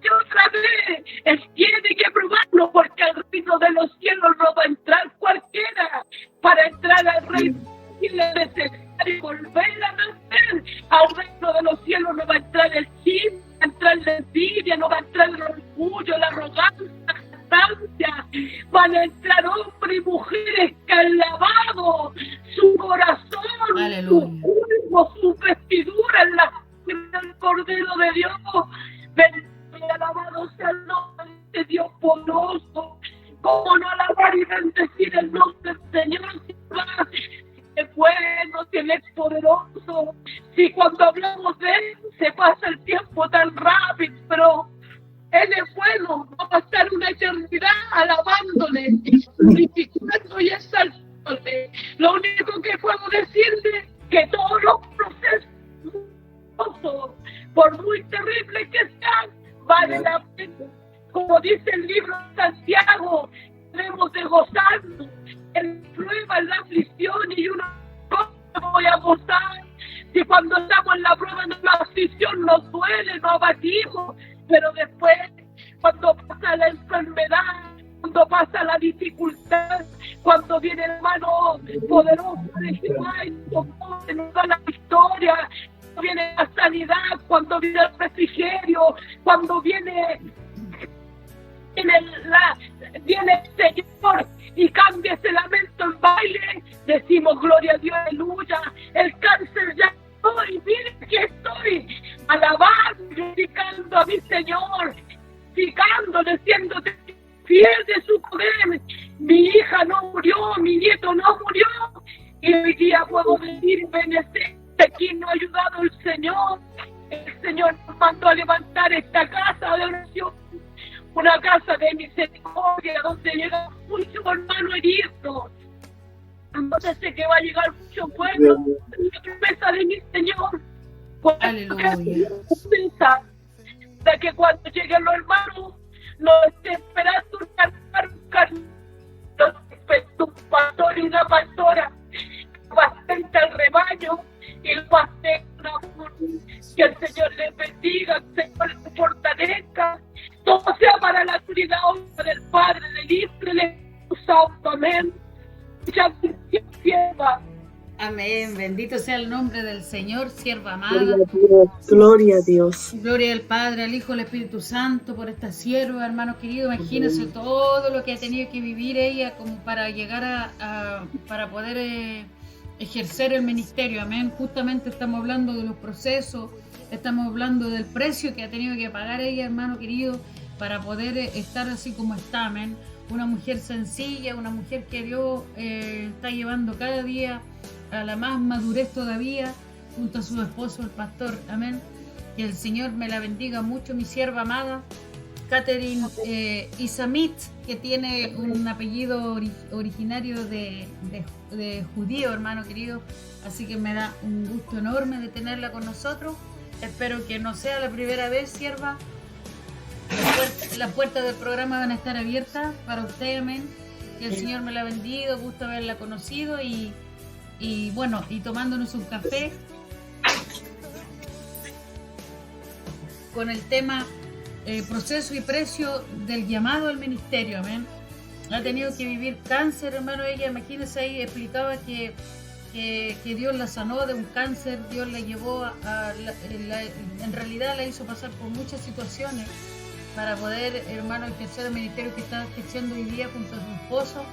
y otra vez Él tiene que probarlo, porque al reino de los cielos no va a entrar cualquiera. Para entrar al reino es necesario volver a nacer. Al reino de los cielos no va a entrar el chisme, no va a entrar la envidia, no va a entrar el orgullo, la arrogancia, la jactancia. Van a entrar hombres y mujeres que han lavado su corazón, Aleluya. su cuerpo, su vestidura en la sangre del Cordero de Dios. Bendito y alabado sea el nombre de Dios poderoso. ¿Cómo no alabar y bendecir el nombre del Señor? Si es bueno, si Él es poderoso. Si cuando hablamos de Él se pasa el tiempo tan rápido, pero Él es bueno. Vamos a estar una eternidad alabándole, glorificando y exaltándole. Lo único que puedo decirle que todos los procesos, por muy terribles que sean, valen la pena. Como dice el libro de Santiago, debemos de gozarnos en prueba, en la aflicción, y uno no voy a gozar. Si cuando estamos en la prueba, en la aflicción, nos duele, nos abatimos, pero después, cuando pasa la enfermedad, cuando pasa la dificultad, cuando viene el hermano poderoso de Jehová y nos da la victoria, cuando viene la sanidad, cuando viene el refrigerio, cuando viene el Señor y cambia ese lamento en baile, decimos gloria a Dios, aleluya. El cáncer ya estoy, miren que estoy alabando, glorificando a mi Señor, glorificándole, siéndote fiel de su poder. Mi hija no murió, mi nieto no murió, y hoy día puedo decir, bendecir aquí nos ha ayudado el Señor. El Señor nos mandó a levantar esta casa de oración, una casa de misericordia, donde llega mucho hermano herido. Entonces sé que va a llegar mucho pueblo, la promesa de mi Señor. Aleluya. De que cuando lleguen los hermanos, no esté esperando un pastor y una pastora, bastante al rebaño y lo bastante que el Señor les bendiga, que el Señor les fortalezca. Todo sea para la unidad del Padre, del Hijo y del Espíritu Santo. Amén. Muchas gracias, sierva. Amén. Bendito sea el nombre del Señor, sierva amada. Gloria a Dios. Gloria a Dios. Gloria al Padre, al Hijo, al Espíritu Santo por esta sierva, hermano querido. Imagínense todo lo que ha tenido que vivir ella como para llegar para poder ejercer el ministerio. Amén. Justamente estamos hablando de los procesos, estamos hablando del precio que ha tenido que pagar ella, hermano querido, para poder estar así como está. Amén. Una mujer sencilla, una mujer que Dios está llevando cada día a la más madurez todavía, junto a su esposo, el pastor. Amén. Que el Señor me la bendiga mucho, mi sierva amada, Catherine Isamit, que tiene un apellido originario de judío, hermano querido. Así que me da un gusto enorme de tenerla con nosotros. Espero que no sea la primera vez, sierva. Las puertas del programa van a estar abiertas para usted, amén. Que el Señor me la bendiga, gusto haberla conocido y bueno, y tomándonos un café con el tema proceso y precio del llamado al ministerio, amén. Ha tenido que vivir cáncer, hermano, ella, imagínense, ahí explicaba que Dios la sanó de un cáncer, Dios la llevó en realidad la hizo pasar por muchas situaciones para poder, hermano, ejercer el ministerio que está ejerciendo hoy día junto a su esposo,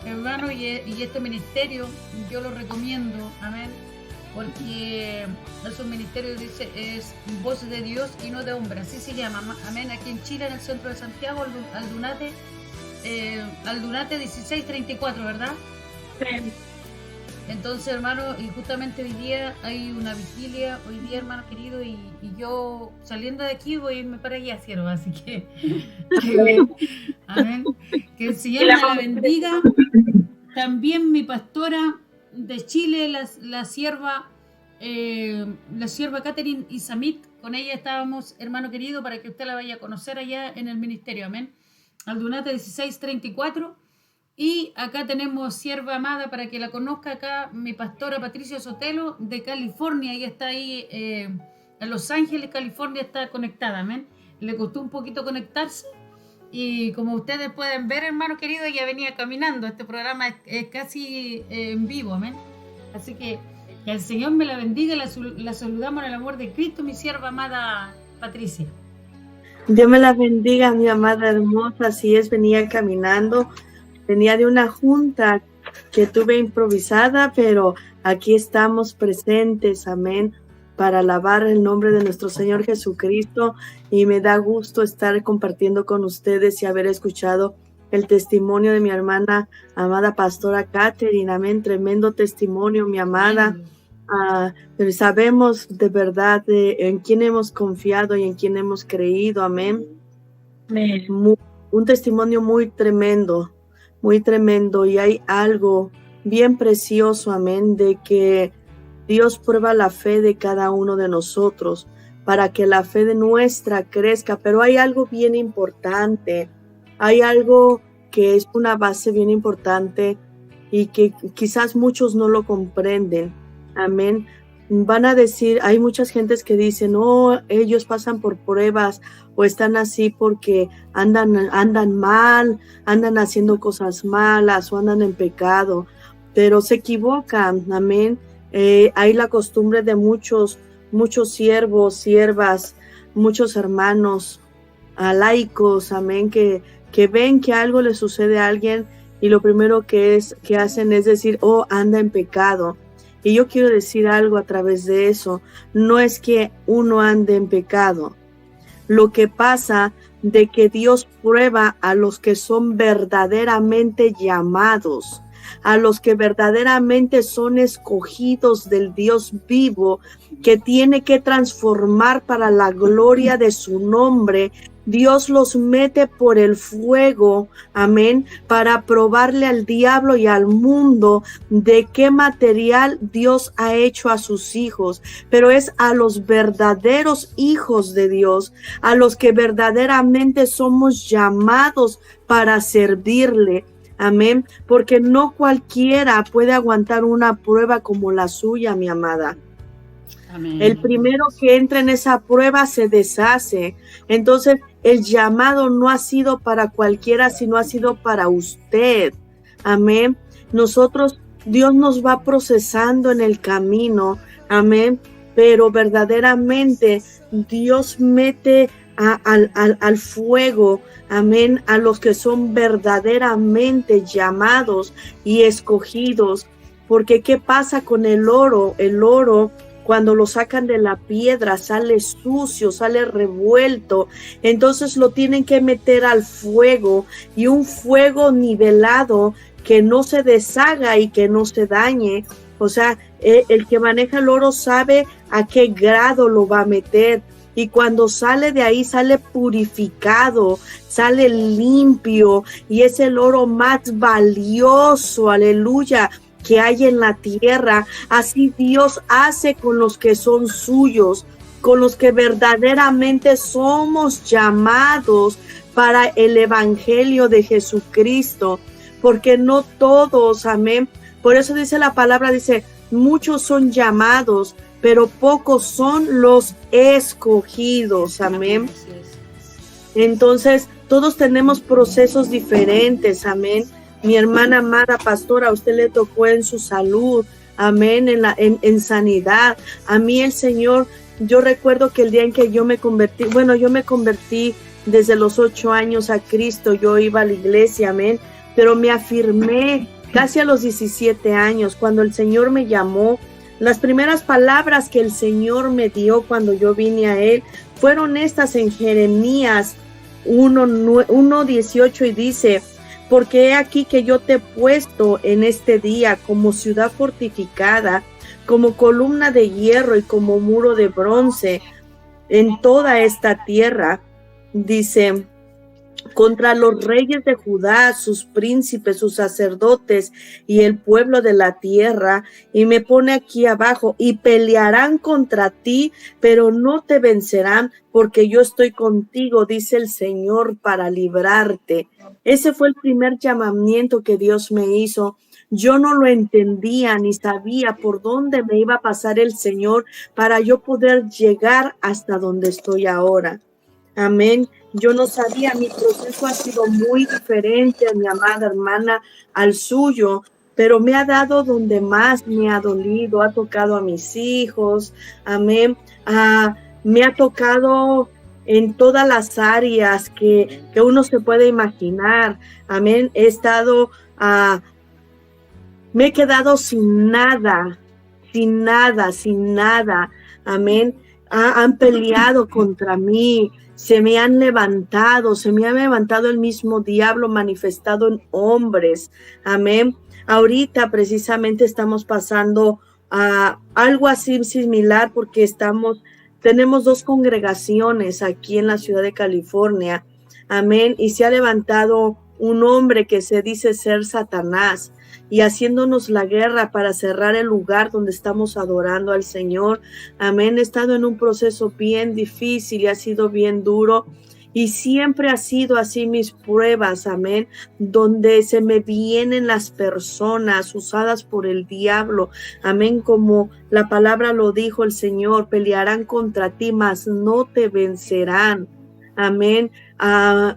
hermano, y este ministerio yo lo recomiendo, amén, porque esos ministerios dice es voz de Dios y no de hombre, así se llama, amén, aquí en Chile, en el centro de Santiago, Aldunate 1634, ¿verdad? Sí. Entonces, hermano, y justamente hoy día hay una vigilia, hoy día, hermano querido, y yo saliendo de aquí voy a irme para allá, sierva, así que amén, que el Señor me la bendiga. También mi pastora de Chile, la sierva Catherine Isamit, con ella estábamos, hermano querido, para que usted la vaya a conocer allá en el ministerio, amén. Aldunate 1634. Y acá tenemos sierva amada para que la conozca acá, mi pastora Patricia Sotelo de California. Ella está ahí en Los Ángeles, California, está conectada, amén. Le costó un poquito conectarse. Y como ustedes pueden ver, hermano querido, ella venía caminando. Este programa es casi en vivo, amén. Así que el Señor me la bendiga. La saludamos en el amor de Cristo, mi sierva amada Patricia. Dios me la bendiga, mi amada hermosa. Así es, venía caminando. Venía de una junta que tuve improvisada, pero aquí estamos presentes, amén, para alabar el nombre de nuestro Señor Jesucristo. Y me da gusto estar compartiendo con ustedes y haber escuchado el testimonio de mi hermana amada pastora Catherine, amén, tremendo testimonio, mi amada. Pero sabemos de verdad en quién hemos confiado y en quién hemos creído, amén. Un testimonio muy tremendo, y hay algo bien precioso, amén, de que Dios prueba la fe de cada uno de nosotros para que la fe de nuestra crezca, pero hay algo bien importante, hay algo que es una base bien importante y que quizás muchos no lo comprenden, amén. Van a decir, hay muchas gentes que dicen, no, ellos pasan por pruebas o están así porque andan mal, andan haciendo cosas malas o andan en pecado, pero se equivocan, amén. Hay la costumbre de muchos siervos, siervas, muchos hermanos laicos, amén, que ven que algo le sucede a alguien y lo primero que hacen es decir, oh, anda en pecado. Y yo quiero decir algo a través de eso. No es que uno ande en pecado. Lo que pasa de que Dios prueba a los que son verdaderamente llamados, a los que verdaderamente son escogidos del Dios vivo, que tiene que transformar para la gloria de su nombre. Dios los mete por el fuego, amén, para probarle al diablo y al mundo de qué material Dios ha hecho a sus hijos, pero es a los verdaderos hijos de Dios, a los que verdaderamente somos llamados para servirle, amén, porque no cualquiera puede aguantar una prueba como la suya, mi amada. Amén. El primero que entra en esa prueba se deshace. Entonces, el llamado no ha sido para cualquiera, sino ha sido para usted. Amén. Dios nos va procesando en el camino. Amén. Pero verdaderamente Dios mete al fuego, amén, a los que son verdaderamente llamados y escogidos. Porque ¿qué pasa con el oro? El oro, cuando lo sacan de la piedra, sale sucio, sale revuelto. Entonces lo tienen que meter al fuego, y un fuego nivelado que no se deshaga y que no se dañe. O sea, el que maneja el oro sabe a qué grado lo va a meter. Y cuando sale de ahí, sale purificado, sale limpio, y es el oro más valioso, aleluya, que hay en la tierra. Así Dios hace con los que son suyos, con los que verdaderamente somos llamados para el evangelio de Jesucristo, porque no todos, amén. Por eso dice la palabra, dice, muchos son llamados, pero pocos son los escogidos, amén. Entonces, todos tenemos procesos diferentes, amén. Mi hermana amada pastora, a usted le tocó en su salud, amén, en sanidad. A mí el Señor, yo recuerdo que el día en que yo me convertí desde los 8 años a Cristo, yo iba a la iglesia, amén, pero me afirmé casi a los 17 años, cuando el Señor me llamó. Las primeras palabras que el Señor me dio cuando yo vine a Él fueron estas en Jeremías 1:18, y dice, porque he aquí que yo te he puesto en este día como ciudad fortificada, como columna de hierro y como muro de bronce en toda esta tierra. Dice, contra los reyes de Judá, sus príncipes, sus sacerdotes y el pueblo de la tierra. Y me pone aquí abajo, y pelearán contra ti, pero no te vencerán, porque yo estoy contigo, dice el Señor, para librarte. Ese fue el primer llamamiento que Dios me hizo. Yo no lo entendía ni sabía por dónde me iba a pasar el Señor para yo poder llegar hasta donde estoy ahora. Amén. Yo no sabía, mi proceso ha sido muy diferente, mi amada hermana, al suyo, pero me ha dado donde más me ha dolido, ha tocado a mis hijos, amén. Me ha tocado en todas las áreas que uno se puede imaginar, amén. Me he quedado sin nada, amén. Han peleado contra mí. Se me ha levantado el mismo diablo manifestado en hombres. Amén. Ahorita precisamente estamos pasando a algo así similar porque tenemos 2 congregaciones aquí en la ciudad de California. Amén. Y se ha levantado un hombre que se dice ser Satanás y haciéndonos la guerra para cerrar el lugar donde estamos adorando al Señor. Amén. He estado en un proceso bien difícil y ha sido bien duro. Y siempre ha sido así mis pruebas, amén, donde se me vienen las personas usadas por el diablo, amén, como la palabra lo dijo el Señor, pelearán contra ti, mas no te vencerán, amén.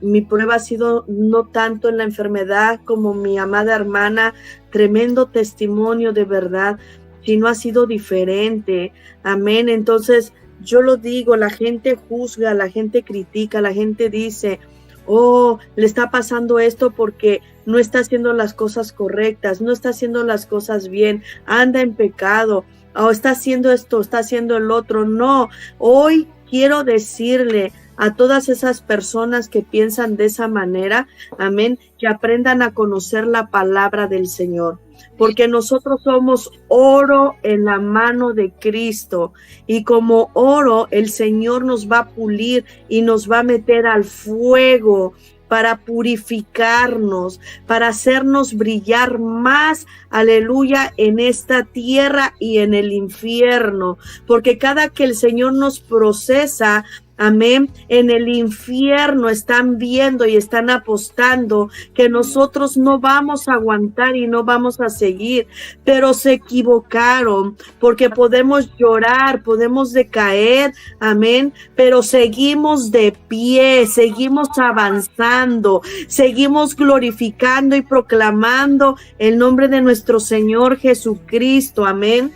Mi prueba ha sido no tanto en la enfermedad como mi amada hermana, tremendo testimonio de verdad, sino ha sido diferente, amén. Entonces, yo lo digo, la gente juzga, la gente critica, la gente dice, oh, le está pasando esto porque no está haciendo las cosas correctas, no está haciendo las cosas bien, anda en pecado, o está haciendo esto, está haciendo el otro. No, hoy quiero decirle a todas esas personas que piensan de esa manera, amén, que aprendan a conocer la palabra del Señor. Porque nosotros somos oro en la mano de Cristo y como oro el Señor nos va a pulir y nos va a meter al fuego para purificarnos, para hacernos brillar más, aleluya, en esta tierra y en el infierno. Porque cada que el Señor nos procesa, amén, en el infierno están viendo y están apostando que nosotros no vamos a aguantar y no vamos a seguir, pero se equivocaron, porque podemos llorar, podemos decaer, amén, pero seguimos de pie, seguimos avanzando, seguimos glorificando y proclamando el nombre de nuestro Señor Jesucristo, amén.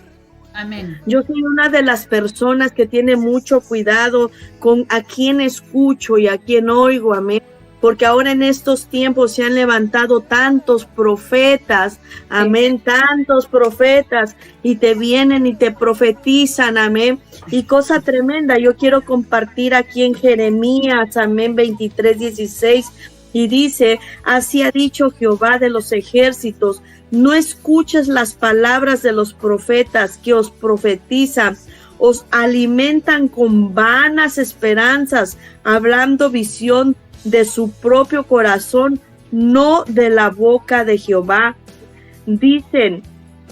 Amén. Yo soy una de las personas que tiene mucho cuidado con a quién escucho y a quién oigo, amén. Porque ahora en estos tiempos se han levantado tantos profetas, amén, tantos profetas y te vienen y te profetizan, amén. Y cosa tremenda, yo quiero compartir aquí en Jeremías, amén, 23:16 y dice, así ha dicho Jehová de los ejércitos, no escuches las palabras de los profetas que os profetizan, os alimentan con vanas esperanzas, hablando visión de su propio corazón, no de la boca de Jehová. Dicen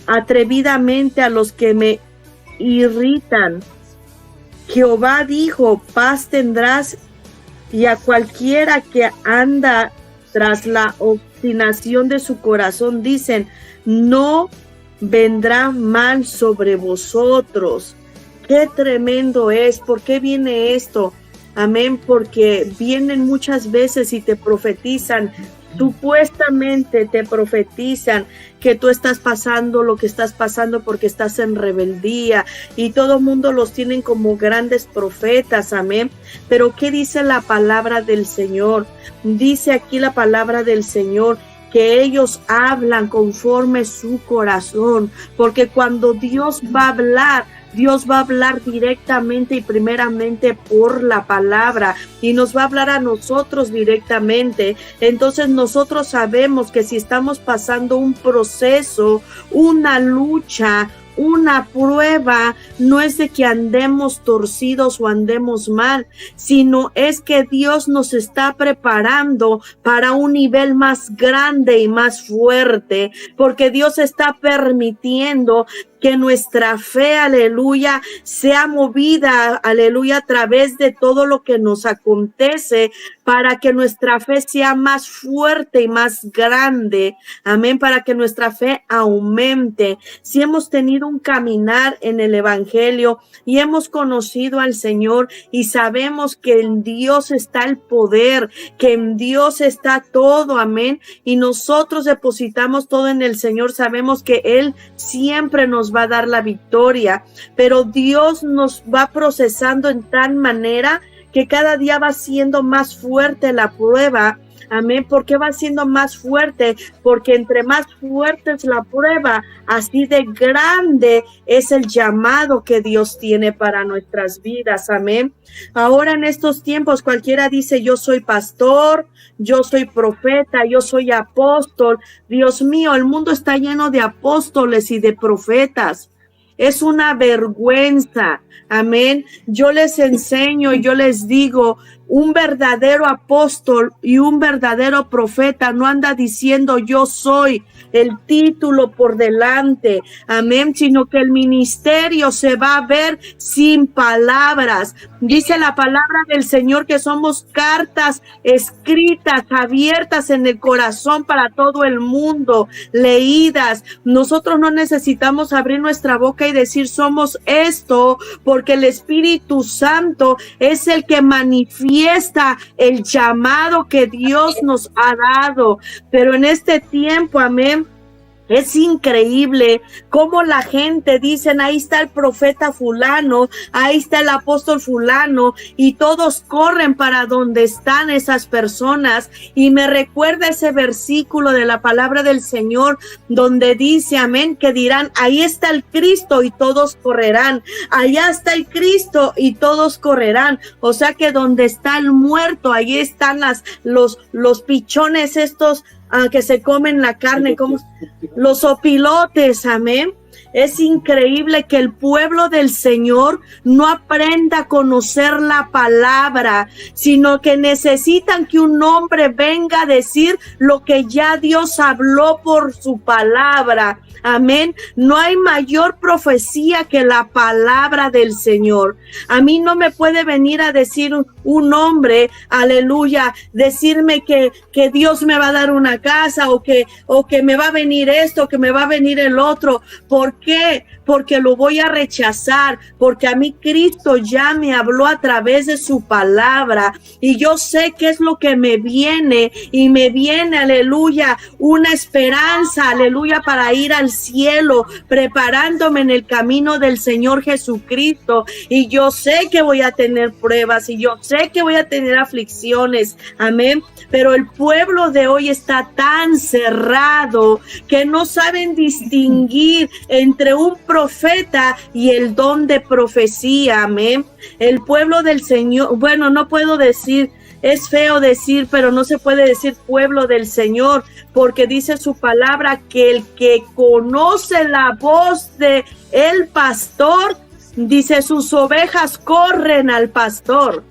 atrevidamente a los que me irritan, Jehová dijo, paz tendrás, y a cualquiera que anda tras la obstinación de su corazón, dicen, no vendrá mal sobre vosotros. Qué tremendo es. ¿Por qué viene esto? Amén, porque vienen muchas veces y te profetizan, supuestamente te profetizan que tú estás pasando lo que estás pasando porque estás en rebeldía y todo mundo los tienen como grandes profetas, amén. Pero ¿qué dice la palabra del Señor? Dice aquí la palabra del Señor que ellos hablan conforme su corazón, porque cuando Dios va a hablar directamente y primeramente por la palabra y nos va a hablar a nosotros directamente. Entonces nosotros sabemos que si estamos pasando un proceso, una lucha, una prueba no es de que andemos torcidos o andemos mal, sino es que Dios nos está preparando para un nivel más grande y más fuerte, porque Dios está permitiendo que nuestra fe, aleluya, sea movida, aleluya, a través de todo lo que nos acontece, para que nuestra fe sea más fuerte y más grande, amén, para que nuestra fe aumente. Si hemos tenido un caminar en el evangelio y hemos conocido al Señor y sabemos que en Dios está el poder, que en Dios está todo, amén, y nosotros depositamos todo en el Señor, sabemos que Él siempre nos va a dar la victoria, pero Dios nos va procesando en tal manera que cada día va siendo más fuerte la prueba. Amén. ¿Por qué va siendo más fuerte? Porque entre más fuerte es la prueba, así de grande es el llamado que Dios tiene para nuestras vidas. Amén. Ahora en estos tiempos cualquiera dice: yo soy pastor, yo soy profeta, yo soy apóstol. Dios mío, el mundo está lleno de apóstoles y de profetas. Es una vergüenza. Amén. Yo les enseño, yo les digo, un verdadero apóstol y un verdadero profeta no anda diciendo yo soy, el título por delante, amén, sino que el ministerio se va a ver sin palabras. Dice la palabra del Señor que somos cartas escritas, abiertas en el corazón para todo el mundo, leídas. Nosotros no necesitamos abrir nuestra boca y decir somos esto, porque el Espíritu Santo es el que manifiesta el llamado que Dios nos ha dado. Pero en este tiempo, amén, es increíble cómo la gente dicen: ahí está el profeta fulano, ahí está el apóstol fulano, y todos corren para donde están esas personas. Y me recuerda ese versículo de la palabra del Señor donde dice, amén, que dirán: ahí está el Cristo y todos correrán, allá está el Cristo y todos correrán. O sea que donde está el muerto, ahí están los pichones estos que se comen la carne, como los opilotes, amén. Es increíble que el pueblo del Señor no aprenda a conocer la palabra, sino que necesitan que un hombre venga a decir lo que ya Dios habló por su palabra. Amén. No hay mayor profecía que la palabra del Señor. A mí no me puede venir a decir un hombre, aleluya, decirme que Dios me va a dar una casa o que me va a venir esto, que me va a venir el otro. ¿Por qué? Porque lo voy a rechazar, porque a mí Cristo ya me habló a través de su palabra y yo sé qué es lo que me viene, y me viene, aleluya, una esperanza, aleluya, para ir al cielo, preparándome en el camino del Señor Jesucristo. Y yo sé que voy a tener pruebas y yo sé que voy a tener aflicciones, amén, pero el pueblo de hoy está tan cerrado que no saben distinguir entre un profeta y el don de profecía, amén. El pueblo del Señor, bueno, no puedo decir, es feo decir, pero no se puede decir pueblo del Señor, porque dice su palabra que el que conoce la voz de el pastor, dice, sus ovejas corren al pastor.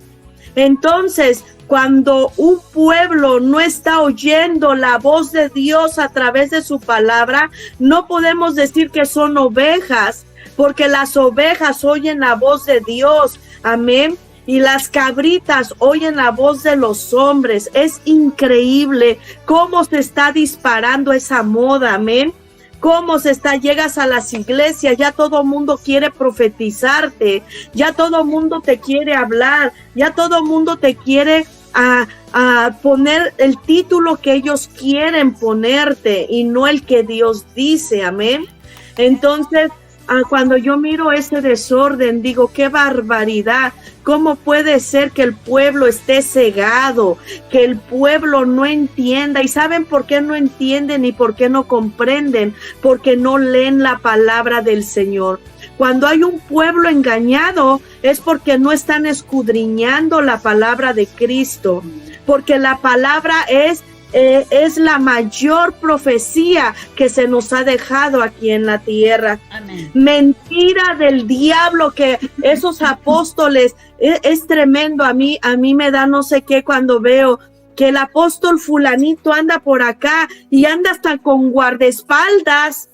Entonces, cuando un pueblo no está oyendo la voz de Dios a través de su palabra, no podemos decir que son ovejas, porque las ovejas oyen la voz de Dios, amén, y las cabritas oyen la voz de los hombres. Es increíble cómo se está disparando esa moda, amén. Cómo llegas a las iglesias, ya todo mundo quiere profetizarte, ya todo mundo te quiere hablar, ya todo mundo te quiere a poner el título que ellos quieren ponerte y no el que Dios dice, amén. Entonces, cuando yo miro ese desorden, digo, qué barbaridad. ¿Cómo puede ser que el pueblo esté cegado, que el pueblo no entienda? ¿Y saben por qué no entienden y por qué no comprenden? Porque no leen la palabra del Señor. Cuando hay un pueblo engañado es porque no están escudriñando la palabra de Cristo, porque la palabra es la mayor profecía que se nos ha dejado aquí en la tierra. Amén. Mentira del diablo que esos apóstoles, es tremendo. A mí me da no sé qué cuando veo que el apóstol fulanito anda por acá y anda hasta con guardaespaldas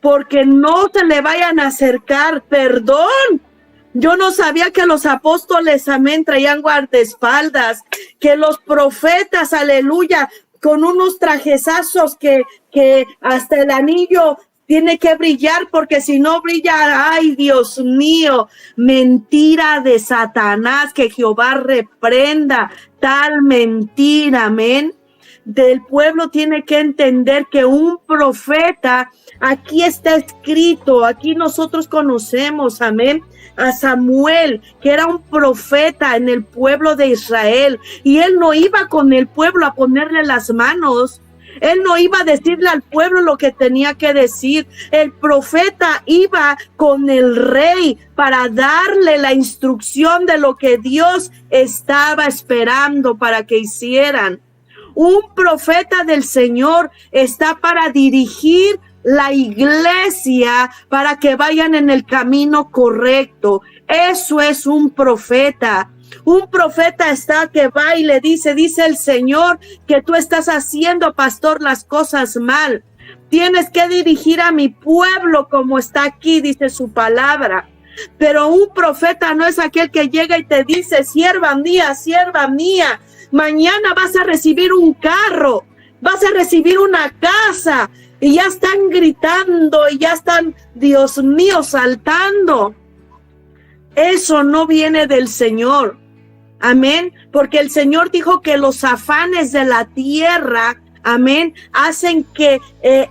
porque no se le vayan a acercar. Perdón, yo no sabía que los apóstoles, amén, traían guardaespaldas, que los profetas, aleluya, con unos trajezazos que hasta el anillo tiene que brillar, porque si no brilla, ay, Dios mío, mentira de Satanás, que Jehová reprenda tal mentira, amén. Del pueblo tiene que entender que un profeta, aquí está escrito, aquí nosotros conocemos, amén, a Samuel, que era un profeta en el pueblo de Israel, y él no iba con el pueblo a ponerle las manos. Él no iba a decirle al pueblo lo que tenía que decir. El profeta iba con el rey para darle la instrucción de lo que Dios estaba esperando para que hicieran. Un profeta del Señor está para dirigir la iglesia para que vayan en el camino correcto. Eso es un profeta. Un profeta está que va y le dice el Señor que tú estás haciendo, pastor, las cosas mal. Tienes que dirigir a mi pueblo como está aquí, dice su palabra. Pero un profeta no es aquel que llega y te dice, sierva mía, mañana vas a recibir un carro, vas a recibir una casa. Y ya están gritando y ya están, Dios mío, saltando. Eso no viene del Señor. Amén. Porque el Señor dijo que los afanes de la tierra, amén, hacen que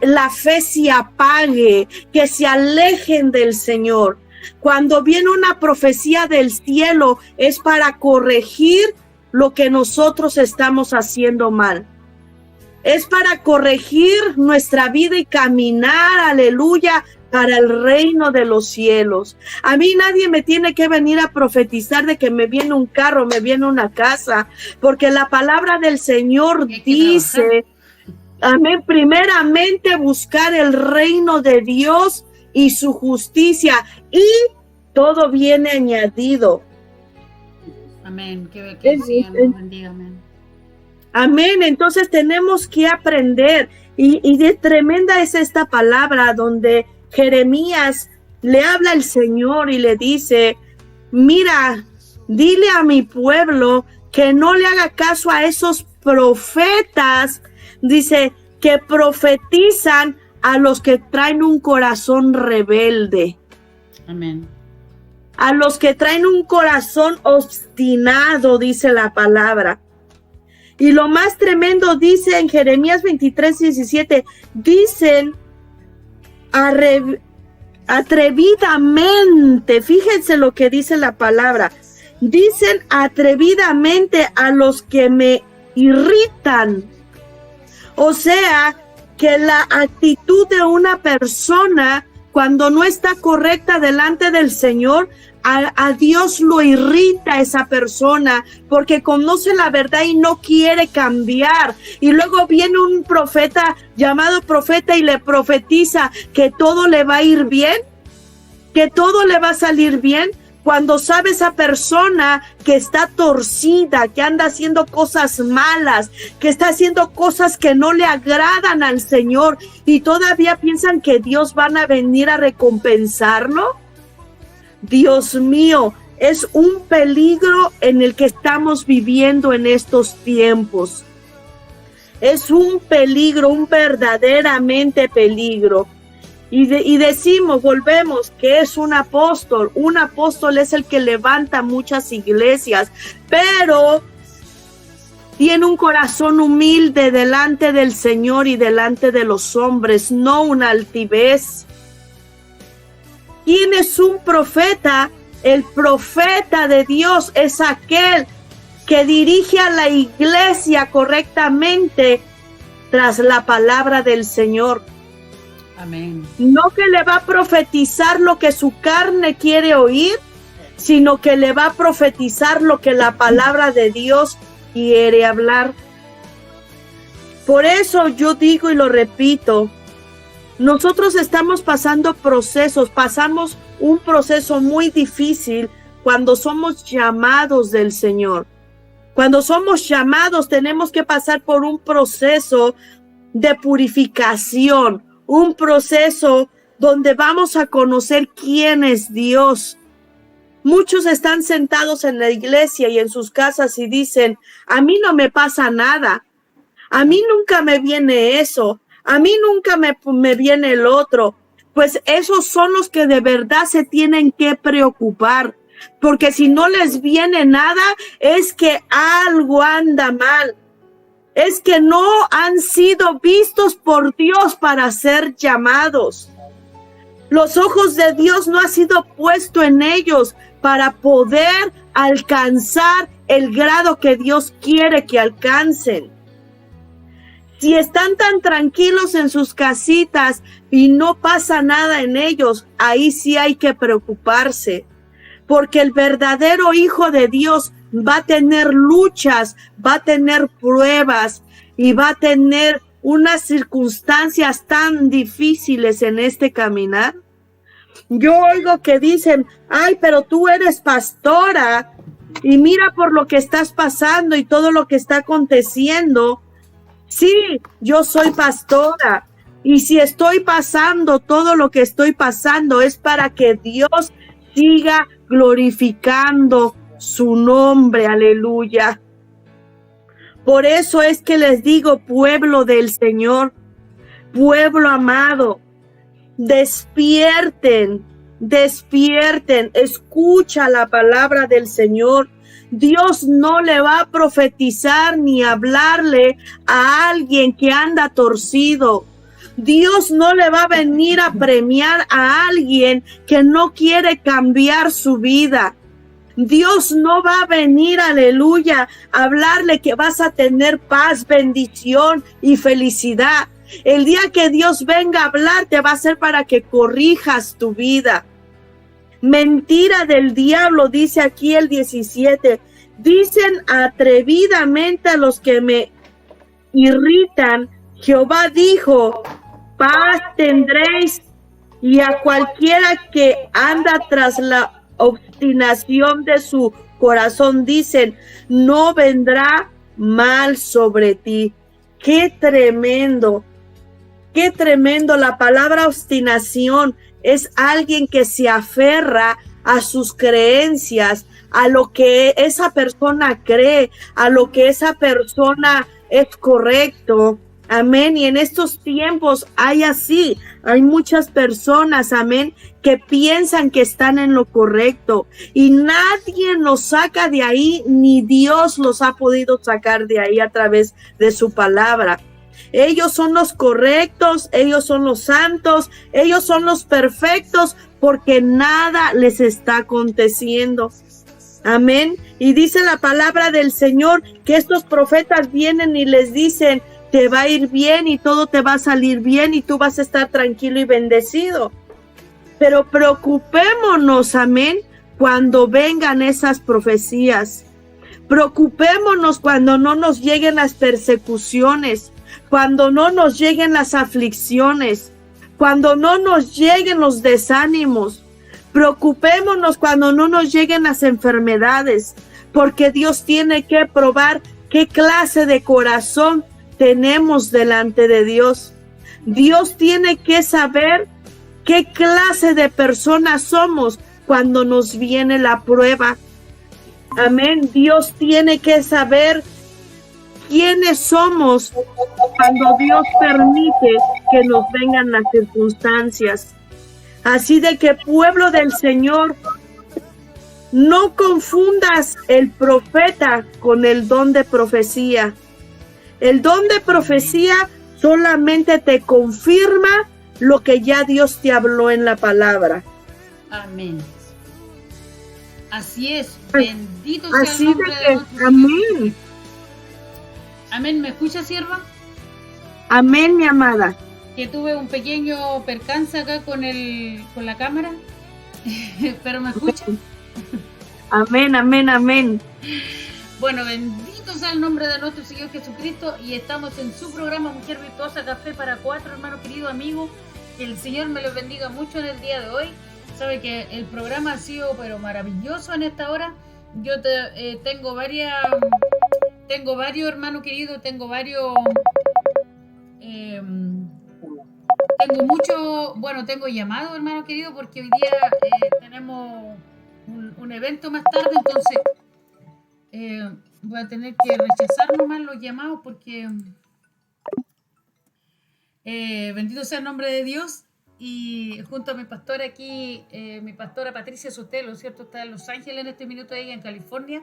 la fe se apague, que se alejen del Señor. Cuando viene una profecía del cielo es para corregir lo que nosotros estamos haciendo mal. Es para corregir nuestra vida y caminar, aleluya, para el reino de los cielos. A mí nadie me tiene que venir a profetizar de que me viene un carro, me viene una casa, porque la palabra del Señor dice, amén, primeramente buscar el reino de Dios y su justicia, y todo viene añadido. Amén. Que el Señor bendiga, amén. Amén, entonces tenemos que aprender y de tremenda es esta palabra donde Jeremías le habla al Señor y le dice, mira, dile a mi pueblo que no le haga caso a esos profetas, dice, que profetizan a los que traen un corazón rebelde. Amén. A los que traen un corazón obstinado, dice la palabra. Y lo más tremendo dice en Jeremías 23:17, dicen atrevidamente, fíjense lo que dice la palabra, dicen atrevidamente a los que me irritan. O sea, que la actitud de una persona cuando no está correcta delante del Señor, a Dios lo irrita esa persona porque conoce la verdad y no quiere cambiar. Y luego viene un profeta llamado profeta y le profetiza que todo le va a ir bien, que todo le va a salir bien. Cuando sabe esa persona que está torcida, que anda haciendo cosas malas, que está haciendo cosas que no le agradan al Señor y todavía piensan que Dios van a venir a recompensarlo. Dios mío, es un peligro en el que estamos viviendo en estos tiempos. Es un peligro, un verdaderamente peligro. Y decimos, volvemos, que es un apóstol. Un apóstol es el que levanta muchas iglesias, pero tiene un corazón humilde delante del Señor y delante de los hombres, no una altivez. ¿Quién es un profeta? El profeta de Dios es aquel que dirige a la iglesia correctamente tras la palabra del Señor. Amén. No que le va a profetizar lo que su carne quiere oír, sino que le va a profetizar lo que la palabra de Dios quiere hablar. Por eso yo digo y lo repito, Nosotros estamos pasando procesos, pasamos un proceso muy difícil cuando somos llamados del Señor. Cuando somos llamados tenemos que pasar por un proceso de purificación, un proceso donde vamos a conocer quién es Dios. Muchos están sentados en la iglesia y en sus casas y dicen, a mí no me pasa nada, a mí nunca me viene eso, a mí nunca me viene el otro. Pues esos son los que de verdad se tienen que preocupar, porque si no les viene nada, es que algo anda mal. Es que no han sido vistos por Dios para ser llamados. Los ojos de Dios no han sido puestos en ellos para poder alcanzar el grado que Dios quiere que alcancen. Si están tan tranquilos en sus casitas y no pasa nada en ellos, ahí sí hay que preocuparse. Porque el verdadero hijo de Dios va a tener luchas, va a tener pruebas y va a tener unas circunstancias tan difíciles en este caminar. Yo oigo que dicen, ay, pero tú eres pastora y mira por lo que estás pasando y todo lo que está aconteciendo. Sí, yo soy pastora y si estoy pasando todo lo que estoy pasando es para que Dios siga glorificando su nombre, aleluya. Por eso es que les digo, pueblo del Señor, pueblo amado, despierten, despierten, escucha la palabra del Señor. Dios no le va a profetizar ni hablarle a alguien que anda torcido. Dios no le va a venir a premiar a alguien que no quiere cambiar su vida. Dios no va a venir, aleluya, a hablarle que vas a tener paz, bendición y felicidad. El día que Dios venga a hablarte va a ser para que corrijas tu vida. Mentira del diablo, dice aquí el 17. Dicen atrevidamente a los que me irritan, Jehová dijo, paz tendréis, y a cualquiera que anda tras la obstinación de su corazón dicen, no vendrá mal sobre ti. Qué tremendo la palabra obstinación. Es alguien que se aferra a sus creencias, a lo que esa persona cree, a lo que esa persona es correcto. Amén. Y en estos tiempos hay muchas personas, amén, que piensan que están en lo correcto y nadie los saca de ahí, ni Dios los ha podido sacar de ahí a través de su palabra. Ellos son los correctos, ellos son los santos, ellos son los perfectos, porque nada les está aconteciendo. Amén. Y dice la palabra del Señor que estos profetas vienen y les dicen, te va a ir bien y todo te va a salir bien y tú vas a estar tranquilo y bendecido. Pero preocupémonos, amén, cuando vengan esas profecías. Preocupémonos cuando no nos lleguen las persecuciones, cuando no nos lleguen las aflicciones, cuando no nos lleguen los desánimos. Preocupémonos cuando no nos lleguen las enfermedades, porque Dios tiene que probar qué clase de corazón tenemos delante de Dios. Dios tiene que saber qué clase de personas somos cuando nos viene la prueba. Amén. Dios tiene que saber quiénes somos cuando Dios permite que nos vengan las circunstancias. Así de que, pueblo del Señor, no confundas el profeta con el don de profecía. El don de profecía solamente te confirma lo que ya Dios te habló en la palabra. Amén. Así es. Bendito sea así el nombre de de que, nuestro amén. Señor. Amén. ¿Me escucha, sierva? Amén, mi amada. Que tuve un pequeño percance acá con la cámara, pero me escucha. Amén, amén, amén. Bueno, bendito sea el nombre de nuestro Señor Jesucristo y estamos en su programa Mujer Virtuosa, Café para Cuatro, hermano querido amigo. Que el Señor me los bendiga mucho en el día de hoy. Sabe que el programa ha sido pero maravilloso en esta hora. Yo tengo varios hermanos queridos, tengo tengo llamados, hermano querido, porque hoy día tenemos un evento más tarde, entonces voy a tener que rechazar nomás los llamados porque bendito sea el nombre de Dios. Y junto a mi pastora aquí, mi pastora Patricia Sotelo, ¿cierto? Está en Los Ángeles en este minuto, ella en California.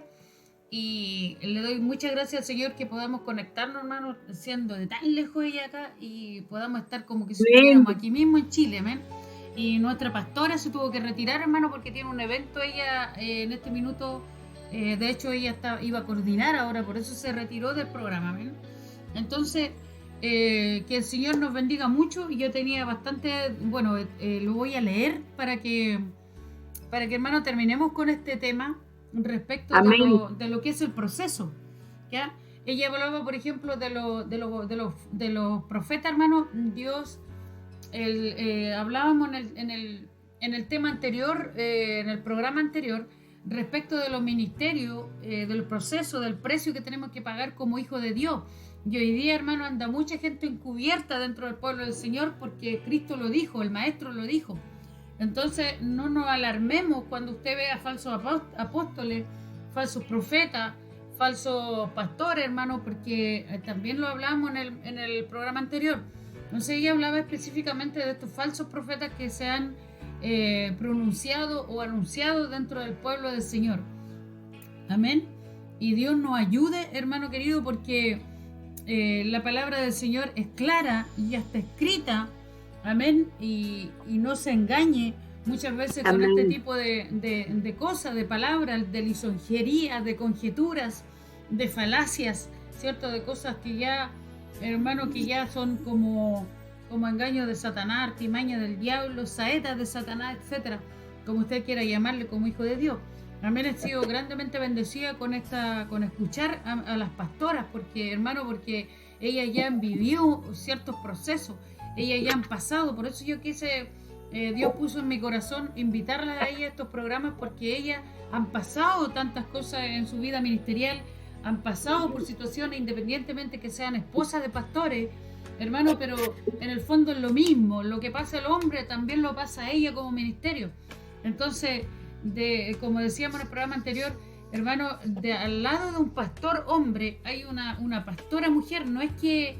Y le doy muchas gracias al Señor que podamos conectarnos, hermano, siendo de tan lejos ella acá, y podamos estar como que si estuviéramos aquí mismo en Chile, amén. Y nuestra pastora se tuvo que retirar, hermano, porque tiene un evento ella en este minuto. De hecho, ella iba a coordinar ahora, por eso se retiró del programa, amén. Entonces, que el Señor nos bendiga mucho. Y yo tenía bastante, lo voy a leer para que hermano terminemos con este tema respecto de lo que es el proceso, ¿ya? Ella hablaba, por ejemplo, de los profetas, hermano. Dios, hablábamos en el tema anterior, en el programa anterior, respecto de los ministerios, del proceso, del precio que tenemos que pagar como hijo de Dios. Y hoy día, hermano, anda mucha gente encubierta dentro del pueblo del Señor, porque Cristo lo dijo, el Maestro lo dijo. Entonces, no nos alarmemos cuando usted vea falsos apóstoles, falsos profetas, falsos pastores, hermano, porque también lo hablamos en el programa anterior. Entonces, ella hablaba específicamente de estos falsos profetas que se han pronunciado o anunciado dentro del pueblo del Señor. Amén. Y Dios nos ayude, hermano querido, porque la palabra del Señor es clara y ya está escrita. Amén. Y no se engañe muchas veces con este tipo de cosas, de palabras, de lisonjerías, de conjeturas, de falacias, ¿cierto? De cosas que ya, hermano, que ya son como engaños de Satanás, artimañas del diablo, saetas de Satanás, etcétera, como usted quiera llamarle, como hijo de Dios. También he sido grandemente bendecida con escuchar a las pastoras, porque ellas ya han vivido ciertos procesos, ellas ya han pasado. Por eso yo quise, Dios puso en mi corazón invitarlas a ellas a estos programas, porque ellas han pasado tantas cosas en su vida ministerial, han pasado por situaciones, independientemente que sean esposas de pastores, hermano, pero en el fondo es lo mismo. Lo que pasa al hombre también lo pasa a ella como ministerio. Entonces, como decíamos en el programa anterior, hermano, al lado de un pastor hombre hay una pastora mujer. No es que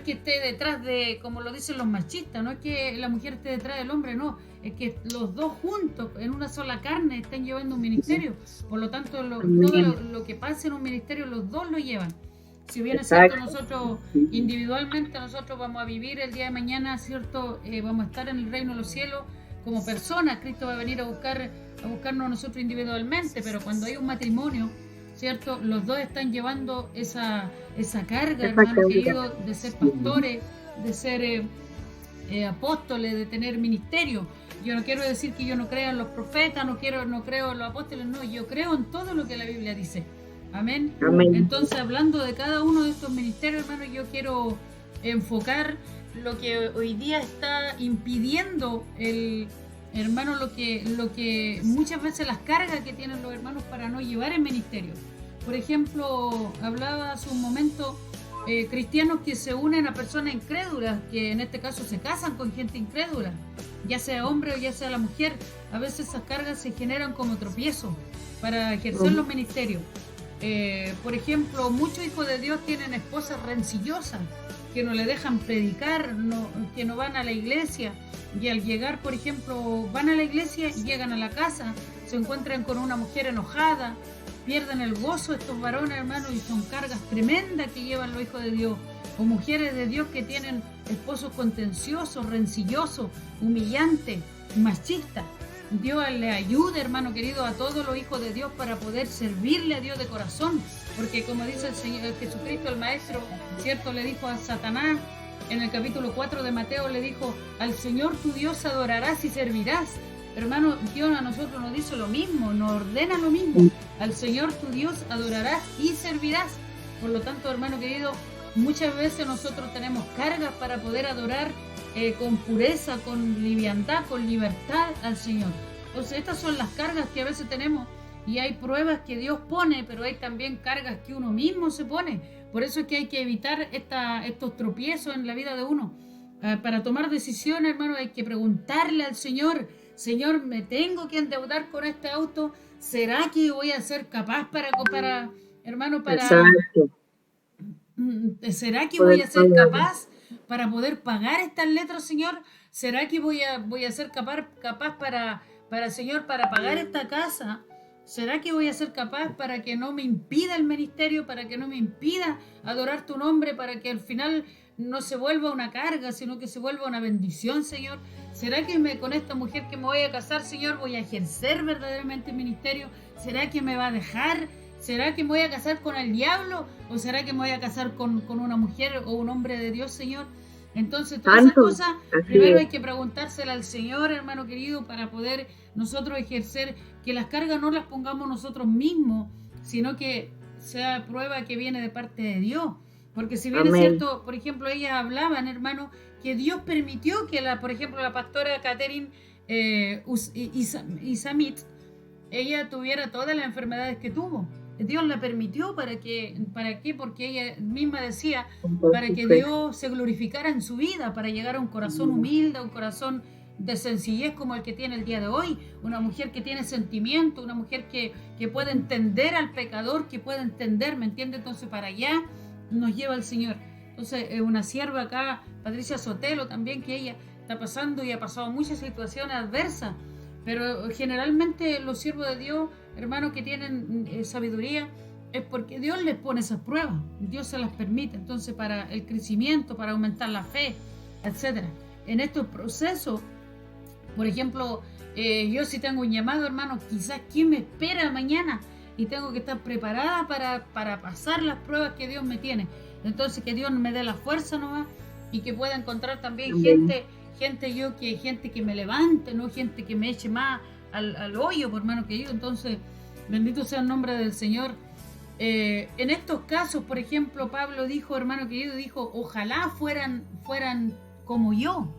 esté detrás de, como lo dicen los machistas, no es que la mujer esté detrás del hombre, no, es que los dos juntos en una sola carne están llevando un ministerio. Por lo tanto, todo lo que pasa en un ministerio, los dos lo llevan. Si bien es cierto, nosotros individualmente nosotros vamos a vivir el día de mañana, cierto, vamos a estar en el reino de los cielos como personas. Cristo va a venir a buscarnos a nosotros individualmente, pero cuando hay un matrimonio, ¿cierto? Los dos están llevando esa carga, hermano querido, de ser pastores, de ser apóstoles, de tener ministerio. Yo no quiero decir que yo no creo en los profetas, no creo en los apóstoles, no, yo creo en todo lo que la Biblia dice. Amén. Entonces, hablando de cada uno de estos ministerios, hermano, yo quiero enfocar lo que hoy día está impidiendo hermano, lo que muchas veces las cargas que tienen los hermanos para no llevar el ministerio. Por ejemplo, hablaba hace un momento cristianos que se unen a personas incrédulas, que en este caso se casan con gente incrédula, ya sea hombre o ya sea la mujer. A veces esas cargas se generan como tropiezos para ejercer los ministerios. Por ejemplo, muchos hijos de Dios tienen esposas rencillosas que no le dejan predicar, que no van a la iglesia, y al llegar, por ejemplo, van a la iglesia y llegan a la casa, se encuentran con una mujer enojada, pierden el gozo estos varones, hermanos, y son cargas tremendas que llevan los hijos de Dios, o mujeres de Dios que tienen esposos contenciosos, rencillosos, humillantes, machistas. Dios le ayude, hermano querido, a todos los hijos de Dios para poder servirle a Dios de corazón, porque como dice el Señor Jesucristo, el Maestro, ¿cierto? Le dijo a Satanás en el capítulo 4 de Mateo, le dijo: al Señor tu Dios adorarás y servirás. Hermano, Dios a nosotros nos dice lo mismo, nos ordena lo mismo: al Señor tu Dios adorarás y servirás. Por lo tanto, hermano querido, muchas veces nosotros tenemos cargas para poder adorar con pureza, con liviandad, con libertad al Señor. Entonces estas son las cargas que a veces tenemos, y hay pruebas que Dios pone, pero hay también cargas que uno mismo se pone. Por eso es que hay que evitar estos tropiezos en la vida de uno. Para tomar decisiones, hermano, hay que preguntarle al Señor: Señor, ¿me tengo que endeudar con este auto? ¿Será que voy a ser capaz hermano, Exacto. ¿será que voy a ser capaz para poder pagar estas letras, Señor? ¿Será que voy a ser capaz para Señor, para pagar esta casa? ¿Será que voy a ser capaz para que no me impida el ministerio, para que no me impida adorar tu nombre, para que al final no se vuelva una carga, sino que se vuelva una bendición, Señor? ¿Será que con esta mujer que me voy a casar, Señor, voy a ejercer verdaderamente el ministerio? ¿Será que me va a dejar? ¿Será que me voy a casar con el diablo? ¿O será que me voy a casar con una mujer o un hombre de Dios, Señor? Entonces, todas esas cosas, primero hay que preguntársela al Señor, hermano querido, para poder nosotros ejercer, que las cargas no las pongamos nosotros mismos, sino que sea prueba que viene de parte de Dios. Porque si bien es cierto, por ejemplo, ellas hablaban, hermano, que Dios permitió que por ejemplo, la pastora Catherine Isamit, ella tuviera todas las enfermedades que tuvo. Dios la permitió ¿para qué? Porque ella misma decía, para que Dios se glorificara en su vida, para llegar a un corazón humilde, a un corazón de sencillez como el que tiene el día de hoy, una mujer que tiene sentimiento, una mujer que puede entender al pecador, que puede entender, ¿me entiende? Entonces para allá nos lleva el Señor. Entonces una sierva acá, Patricia Sotelo también, que ella está pasando y ha pasado muchas situaciones adversas, pero generalmente los siervos de Dios, hermanos, que tienen sabiduría, es porque Dios les pone esas pruebas, Dios se las permite, entonces para el crecimiento, para aumentar la fe, etcétera. En estos procesos, por ejemplo, yo si tengo un llamado, hermano, quizás ¿quién me espera mañana? Y tengo que estar preparada para pasar las pruebas que Dios me tiene. Entonces que Dios me dé la fuerza nomás, y que pueda encontrar también gente que me levante, no gente que me eche más al hoyo, por hermano querido. Entonces, bendito sea el nombre del Señor. En estos casos, por ejemplo, Pablo dijo, hermano querido, dijo, ojalá fueran como yo,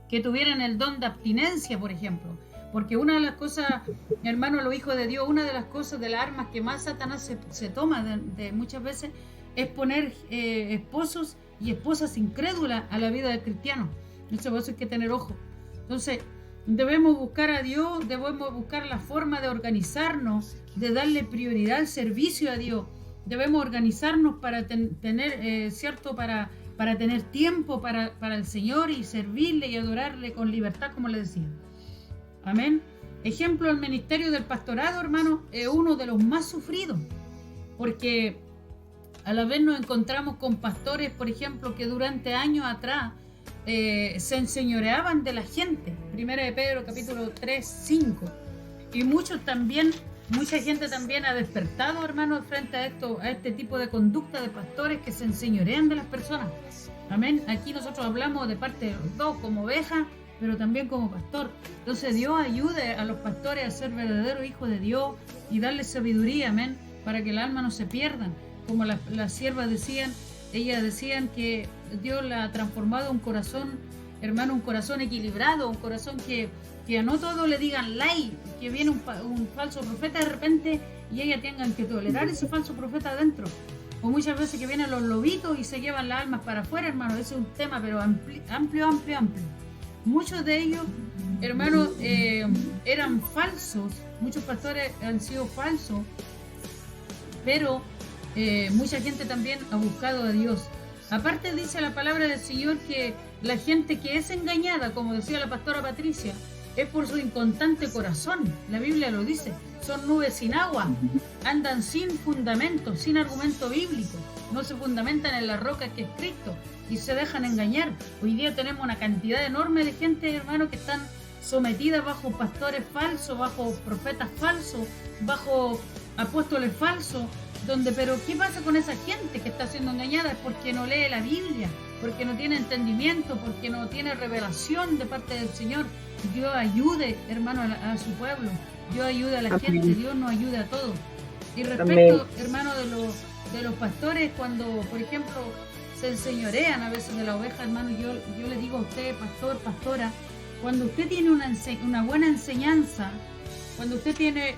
que tuvieran el don de abstinencia, por ejemplo. Porque una de las cosas, hermano, los hijos de Dios, una de las cosas, de las armas que más Satanás se toma de muchas veces, es poner esposos y esposas incrédulas a la vida del cristiano. Entonces, por eso hay que tener ojo. Entonces, debemos buscar a Dios, debemos buscar la forma de organizarnos, de darle prioridad al servicio a Dios. Debemos organizarnos para tener, ¿cierto? Para tener tiempo para el Señor y servirle y adorarle con libertad, como le decía. Amén. Ejemplo, el ministerio del pastorado, hermano, es uno de los más sufridos, porque a la vez nos encontramos con pastores, por ejemplo, que durante años atrás se enseñoreaban de la gente. Primera de Pedro, capítulo 3, 5. Y mucha gente también ha despertado, hermano, frente a este tipo de conducta de pastores que se enseñorean de las personas. Amén. Aquí nosotros hablamos de parte de los dos, como oveja, pero también como pastor. Entonces Dios ayude a los pastores a ser verdaderos hijos de Dios y darles sabiduría, amén, para que el alma no se pierda. Como las siervas decían, ellas decían que Dios la ha transformado en un corazón, hermano, un corazón equilibrado, un corazón que a no todo le digan like, que viene un falso profeta de repente y ellas tengan que tolerar ese falso profeta adentro. O muchas veces que vienen los lobitos y se llevan las almas para afuera, hermano. Ese es un tema, pero amplio. Muchos de ellos, hermano, eran falsos. Muchos pastores han sido falsos, pero mucha gente también ha buscado a Dios. Aparte dice la palabra del Señor que la gente que es engañada, como decía la pastora Patricia, es por su inconstante corazón. La Biblia lo dice. Son nubes sin agua, andan sin fundamento, sin argumento bíblico, no se fundamentan en la roca que es Cristo y se dejan engañar. Hoy día tenemos una cantidad enorme de gente, hermano, que están sometidas bajo pastores falsos, bajo profetas falsos, bajo apóstoles falsos, pero ¿qué pasa con esa gente que está siendo engañada? Es porque no lee la Biblia, porque no tiene entendimiento, porque no tiene revelación de parte del Señor. Dios ayude, hermano, a su pueblo. Dios ayuda a la gente, Dios nos ayuda a todos. Y respecto, hermano, de los pastores, cuando, por ejemplo, se enseñorean a veces de la oveja, hermano. Yo le digo a usted, pastor, pastora, cuando usted tiene una buena enseñanza, cuando usted tiene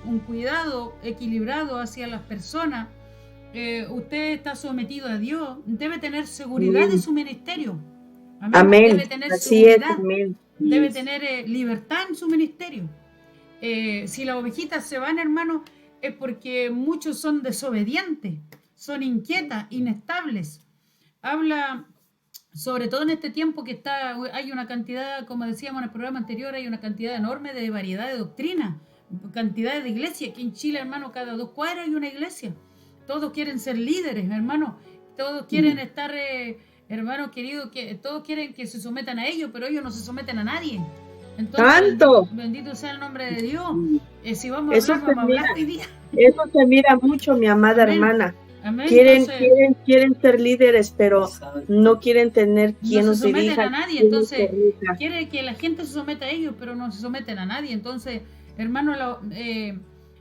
un cuidado equilibrado hacia las personas, usted está sometido a Dios, debe tener seguridad de su ministerio. Amén. Amén. Debe tener Así seguridad, es, amén. debe tener libertad en su ministerio. Si las ovejitas se van, hermano, es porque muchos son desobedientes, son inquietas, inestables. Habla, sobre todo en este tiempo que hay una cantidad, como decíamos en el programa anterior, hay una cantidad enorme de variedad de doctrina, cantidad de iglesias. Aquí en Chile, hermano, cada 2 cuadras hay una iglesia. Todos quieren ser líderes, hermano. Todos quieren estar, hermano querido, que todos quieren que se sometan a ellos, pero ellos no se someten a nadie. Entonces, ¡Santo! Bendito sea el nombre de Dios. Si vamos a hablar hoy día. Eso se mira mucho, mi amada Amén. hermana. Amén. Quieren ser líderes, pero no quieren tener quien no nos se someten dirija. a nadie, quien nos entonces corrija. quiere que la gente se someta a ellos, pero no se someten a nadie. Entonces, hermano,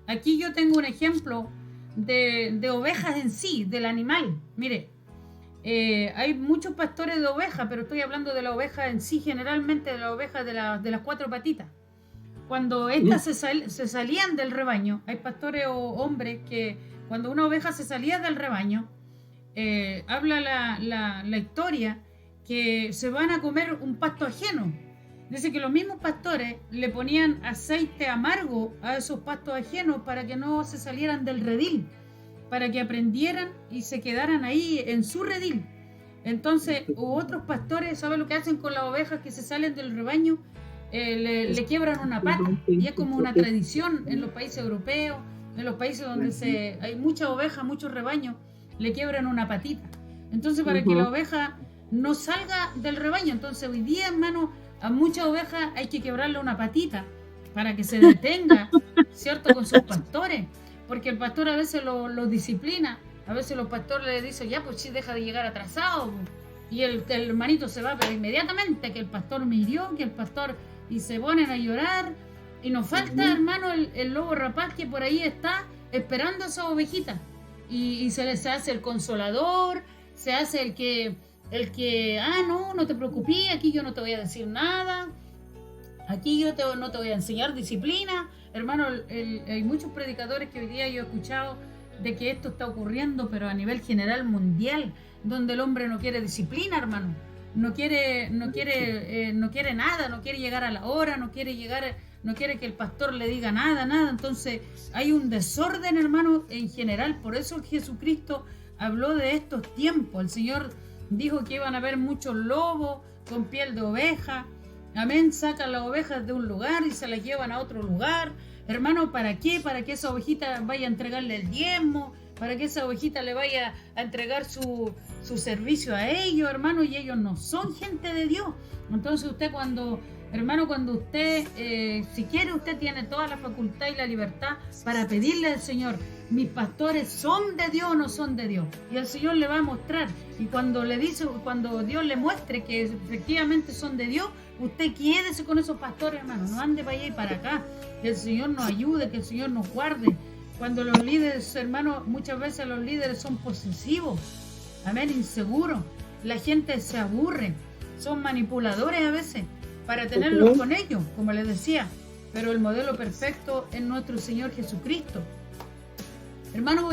aquí yo tengo un ejemplo de ovejas en sí, del animal. Mire, hay muchos pastores de ovejas, pero estoy hablando de la oveja en sí, generalmente de la oveja de las 4 patitas. Cuando estas se salían del rebaño, hay pastores o hombres que cuando una oveja se salía del rebaño, habla la historia que se van a comer un pasto ajeno. Dice que los mismos pastores le ponían aceite amargo a esos pastos ajenos para que no se salieran del redil, para que aprendieran y se quedaran ahí en su redil. Entonces, otros pastores, ¿saben lo que hacen con las ovejas que se salen del rebaño? Le quiebran una pata, y es como una tradición en los países europeos, en los países donde hay muchas ovejas, muchos rebaños, le quiebran una patita. Entonces, para que la oveja no salga del rebaño, entonces hoy día, hermano, a muchas ovejas hay que quebrarle una patita para que se detenga, ¿cierto? Con sus pastores, porque el pastor a veces lo disciplina, a veces los pastores le dicen, ya, pues sí, deja de llegar atrasado, y el hermanito se va, pero inmediatamente que el pastor me hirió, que el pastor, y se ponen a llorar, y nos falta, hermano, el lobo rapaz que por ahí está esperando a esa ovejita, y se les hace el consolador, se hace el que, no te preocupes, aquí yo no te voy a decir nada, aquí yo no te voy a enseñar disciplina. Hermano, hay muchos predicadores que hoy día yo he escuchado de que esto está ocurriendo, pero a nivel general mundial, donde el hombre no quiere disciplina, hermano, no quiere nada, no quiere llegar a la hora, no quiere que el pastor le diga nada. Entonces hay un desorden, hermano, en general. Por eso Jesucristo habló de estos tiempos. El Señor dijo que iban a haber muchos lobos con piel de oveja. Amén, sacan las ovejas de un lugar y se las llevan a otro lugar. Hermano, ¿para qué? Para que esa ovejita vaya a entregarle el diezmo, para que esa ovejita le vaya a entregar su servicio a ellos, hermano, y ellos no son gente de Dios. Entonces usted cuando usted, si quiere, usted tiene toda la facultad y la libertad para pedirle al Señor, mis pastores son de Dios o no son de Dios, y el Señor le va a mostrar, y cuando Dios le muestre que efectivamente son de Dios, usted quédese con esos pastores, hermano, no ande para allá y para acá, que el Señor nos ayude, que el Señor nos guarde. Cuando los líderes, hermano, muchas veces los líderes son posesivos, amén, inseguros, la gente se aburre, son manipuladores a veces, para tenerlos con ellos, como les decía, pero el modelo perfecto es nuestro Señor Jesucristo. Hermano,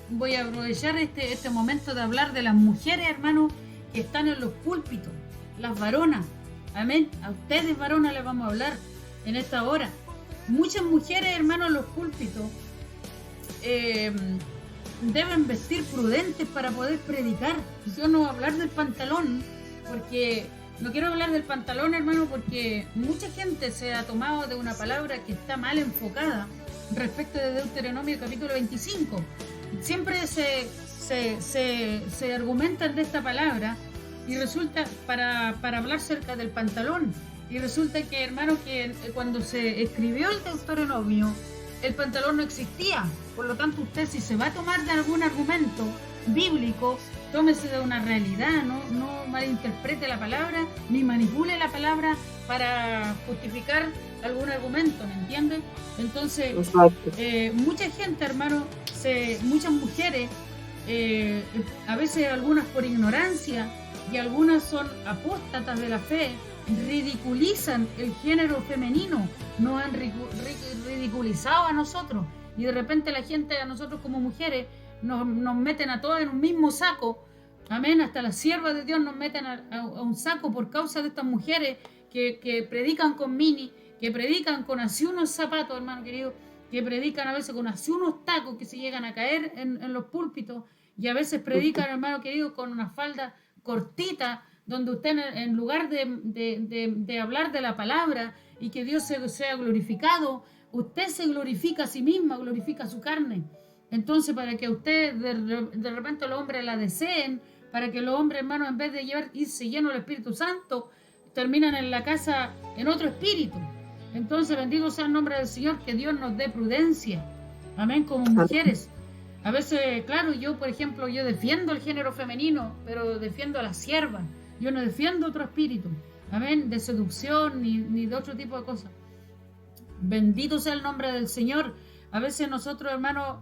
voy a aprovechar este momento de hablar de las mujeres, hermano, que están en los púlpitos, las varonas, amén, a ustedes varonas les vamos a hablar en esta hora. Muchas mujeres, hermano, en los púlpitos deben vestir prudentes para poder predicar. Yo no voy a hablar del pantalón, porque no quiero hablar del pantalón, hermano, porque mucha gente se ha tomado de una palabra que está mal enfocada respecto de Deuteronomio capítulo 25. Siempre se argumentan de esta palabra y resulta para hablar cerca del pantalón. Y resulta que, hermano, que cuando se escribió el Deuteronomio, el pantalón no existía. Por lo tanto, usted, si se va a tomar de algún argumento bíblico, tómese de una realidad, no malinterprete la palabra, ni manipule la palabra para justificar algún argumento, ¿me entiende? Entonces, mucha gente, hermano, muchas mujeres a veces algunas por ignorancia y algunas son apóstatas de la fe, ridiculizan el género femenino, nos han ridiculizado a nosotros y de repente la gente, a nosotros como mujeres, nos meten a todas en un mismo saco. Amén, hasta las siervas de Dios nos meten a un saco por causa de estas mujeres que predican con mini, que predican con así unos zapatos, hermano querido, que predican a veces con así unos tacos que se llegan a caer en los púlpitos, y a veces predican, hermano querido, con una falda cortita, donde usted en lugar de hablar de la palabra y que Dios sea glorificado, usted se glorifica a sí misma, glorifica su carne. Entonces, para que usted de repente los hombres la deseen, para que los hombres, hermanos, en vez de irse llenos del Espíritu Santo, terminan en la casa en otro espíritu. Entonces, bendito sea el nombre del Señor, que Dios nos dé prudencia. Amén, como mujeres. A veces, claro, yo, por ejemplo, yo defiendo el género femenino, pero defiendo a las siervas. Yo no defiendo otro espíritu. Amén, de seducción ni de otro tipo de cosas. Bendito sea el nombre del Señor. A veces nosotros, hermanos,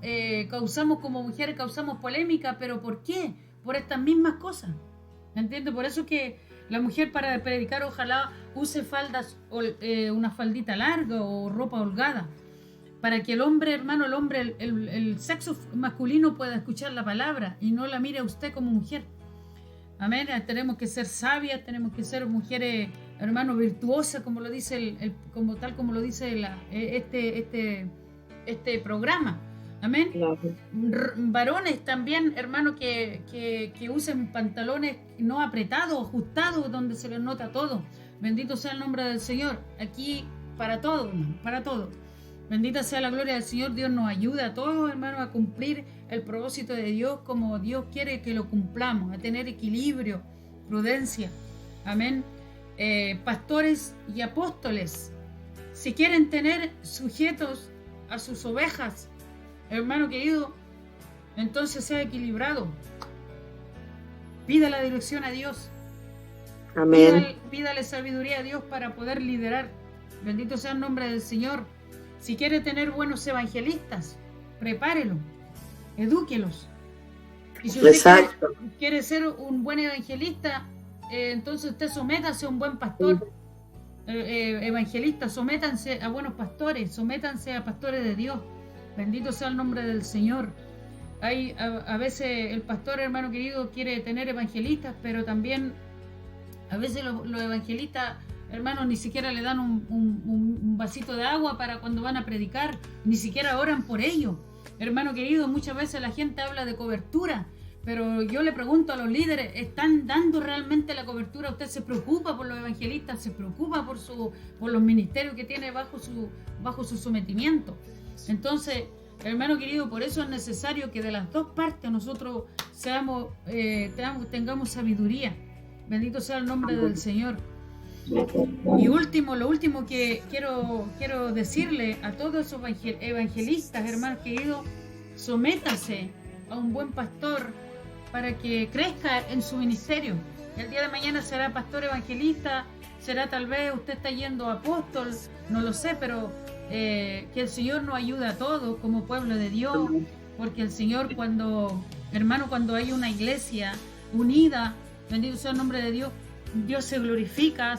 causamos como mujeres, causamos polémica, pero ¿por qué? Por estas mismas cosas. ¿Entiendes? Por eso que la mujer para predicar ojalá use faldas, una faldita larga o ropa holgada, para que el hombre, hermano, el sexo masculino pueda escuchar la palabra y no la mire a usted como mujer. Amén. Tenemos que ser sabias, tenemos que ser mujeres, hermano, virtuosas, como lo dice como lo dice este programa. Amén. Claro. Varones también, hermano, que usen pantalones no apretados, ajustados, donde se les nota todo. Bendito sea el nombre del Señor. Aquí para todo, hermano, para todo. Bendita sea la gloria del Señor. Dios nos ayuda a todos, hermanos, a cumplir el propósito de Dios como Dios quiere que lo cumplamos, a tener equilibrio, prudencia. Amén. Pastores y apóstoles, si quieren tener sujetos a sus ovejas, hermano querido, entonces sea equilibrado. Pida la dirección a Dios. Amén. Pídale sabiduría a Dios para poder liderar. Bendito sea el nombre del Señor. Si quiere tener buenos evangelistas, prepárelo, edúquelos. Y si usted quiere ser un buen evangelista, entonces usted sométase a un buen pastor. Evangelistas, sométanse a buenos pastores, sométanse a pastores de Dios. Bendito sea el nombre del Señor. Hay a veces el pastor, hermano querido, quiere tener evangelistas, pero también a veces los evangelistas, hermanos, ni siquiera le dan un vasito de agua para cuando van a predicar, ni siquiera oran por ello. Hermano querido, muchas veces la gente habla de cobertura, pero yo le pregunto a los líderes, ¿están dando realmente la cobertura? ¿Usted se preocupa por los evangelistas? ¿Se preocupa por los ministerios que tiene bajo su sometimiento? Entonces, hermano querido, por eso es necesario que de las dos partes nosotros tengamos sabiduría. Bendito sea el nombre del Señor. Y lo último que quiero decirle a todos esos evangelistas, hermanos queridos, sométase a un buen pastor para que crezca en su ministerio. El día de mañana será pastor evangelista, será tal vez usted está yendo a apóstol, no lo sé, pero que el Señor nos ayude a todos como pueblo de Dios, porque el Señor cuando hay una iglesia unida, bendito sea el nombre de Dios, Dios se glorifica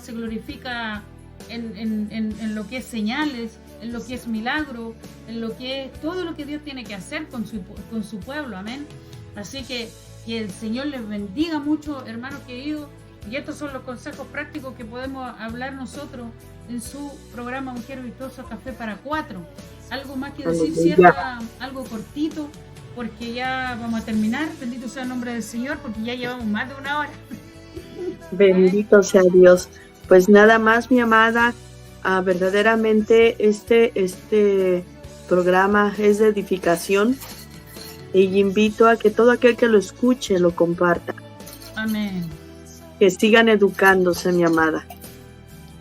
en lo que es señales, en lo que es milagro, en lo que es todo lo que Dios tiene que hacer con su pueblo, amén. Así que el Señor les bendiga mucho, hermanos queridos, y estos son los consejos prácticos que podemos hablar nosotros en su programa Mujer Virtuosa Café para 4. Algo más que decir, cierta, algo cortito, porque ya vamos a terminar. Bendito sea el nombre del Señor, porque ya llevamos más de 1 hora. Bendito sea Dios. Pues nada más, mi amada, verdaderamente este programa es de edificación y invito a que todo aquel que lo escuche lo comparta. Amén. Que sigan educándose, mi amada.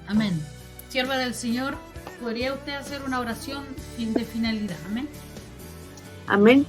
Amén. Sierva del Señor, ¿podría usted hacer una oración de finalidad? Amén. Amén.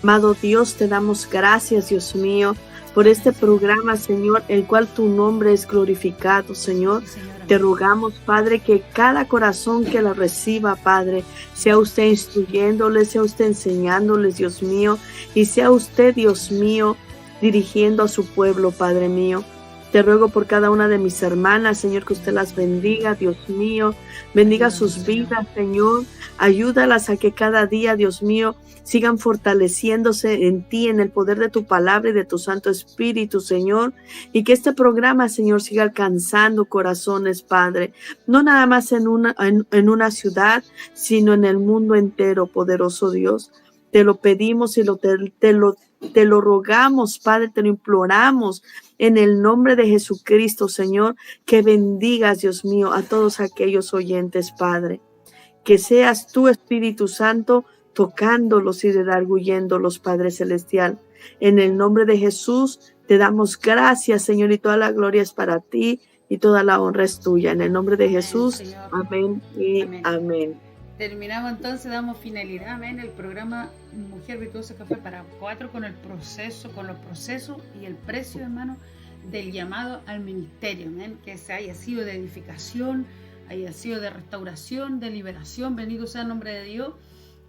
Amado Dios, te damos gracias, Dios mío, por este programa, Señor, el cual tu nombre es glorificado, Señor. Sí, Señor. Te rogamos, Padre, que cada corazón que la reciba, Padre, sea usted instruyéndoles, sea usted enseñándoles, Dios mío, y sea usted, Dios mío, dirigiendo a su pueblo, Padre mío. Te ruego por cada una de mis hermanas, Señor, que usted las bendiga, Dios mío. Bendiga sus vidas, Señor. Ayúdalas a que cada día, Dios mío, sigan fortaleciéndose en ti, en el poder de tu palabra y de tu Santo Espíritu, Señor. Y que este programa, Señor, siga alcanzando corazones, Padre. No nada más en una ciudad, sino en el mundo entero, poderoso Dios. Te lo pedimos y te lo rogamos, Padre, te lo imploramos en el nombre de Jesucristo, Señor, que bendigas, Dios mío, a todos aquellos oyentes, Padre. Que seas tú, Espíritu Santo, tocándolos y redarguyéndolos, Padre Celestial. En el nombre de Jesús te damos gracias, Señor, y toda la gloria es para ti y toda la honra es tuya. En el nombre de Jesús, Señor. amén y amén. Terminamos entonces, damos finalidad, amén, el programa Mujer Virtuosa Café para 4 con los procesos y el precio, hermano, del llamado al ministerio, amén, que se haya sido de edificación, haya sido de restauración, de liberación. Bendito sea el nombre de Dios.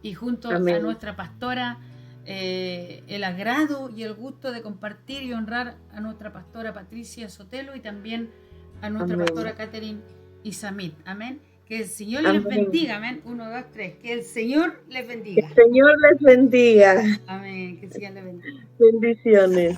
Y junto Amén. a nuestra pastora, el agrado y el gusto de compartir y honrar a nuestra pastora Patricia Sotelo y también a nuestra Amén. pastora Catherine Isamit. Amén. Que el Señor Amén. les bendiga. Amén. 1, 2, 3. Que el Señor les bendiga. Que el Señor les bendiga. Amén. Que el Señor les bendiga. Bendiciones.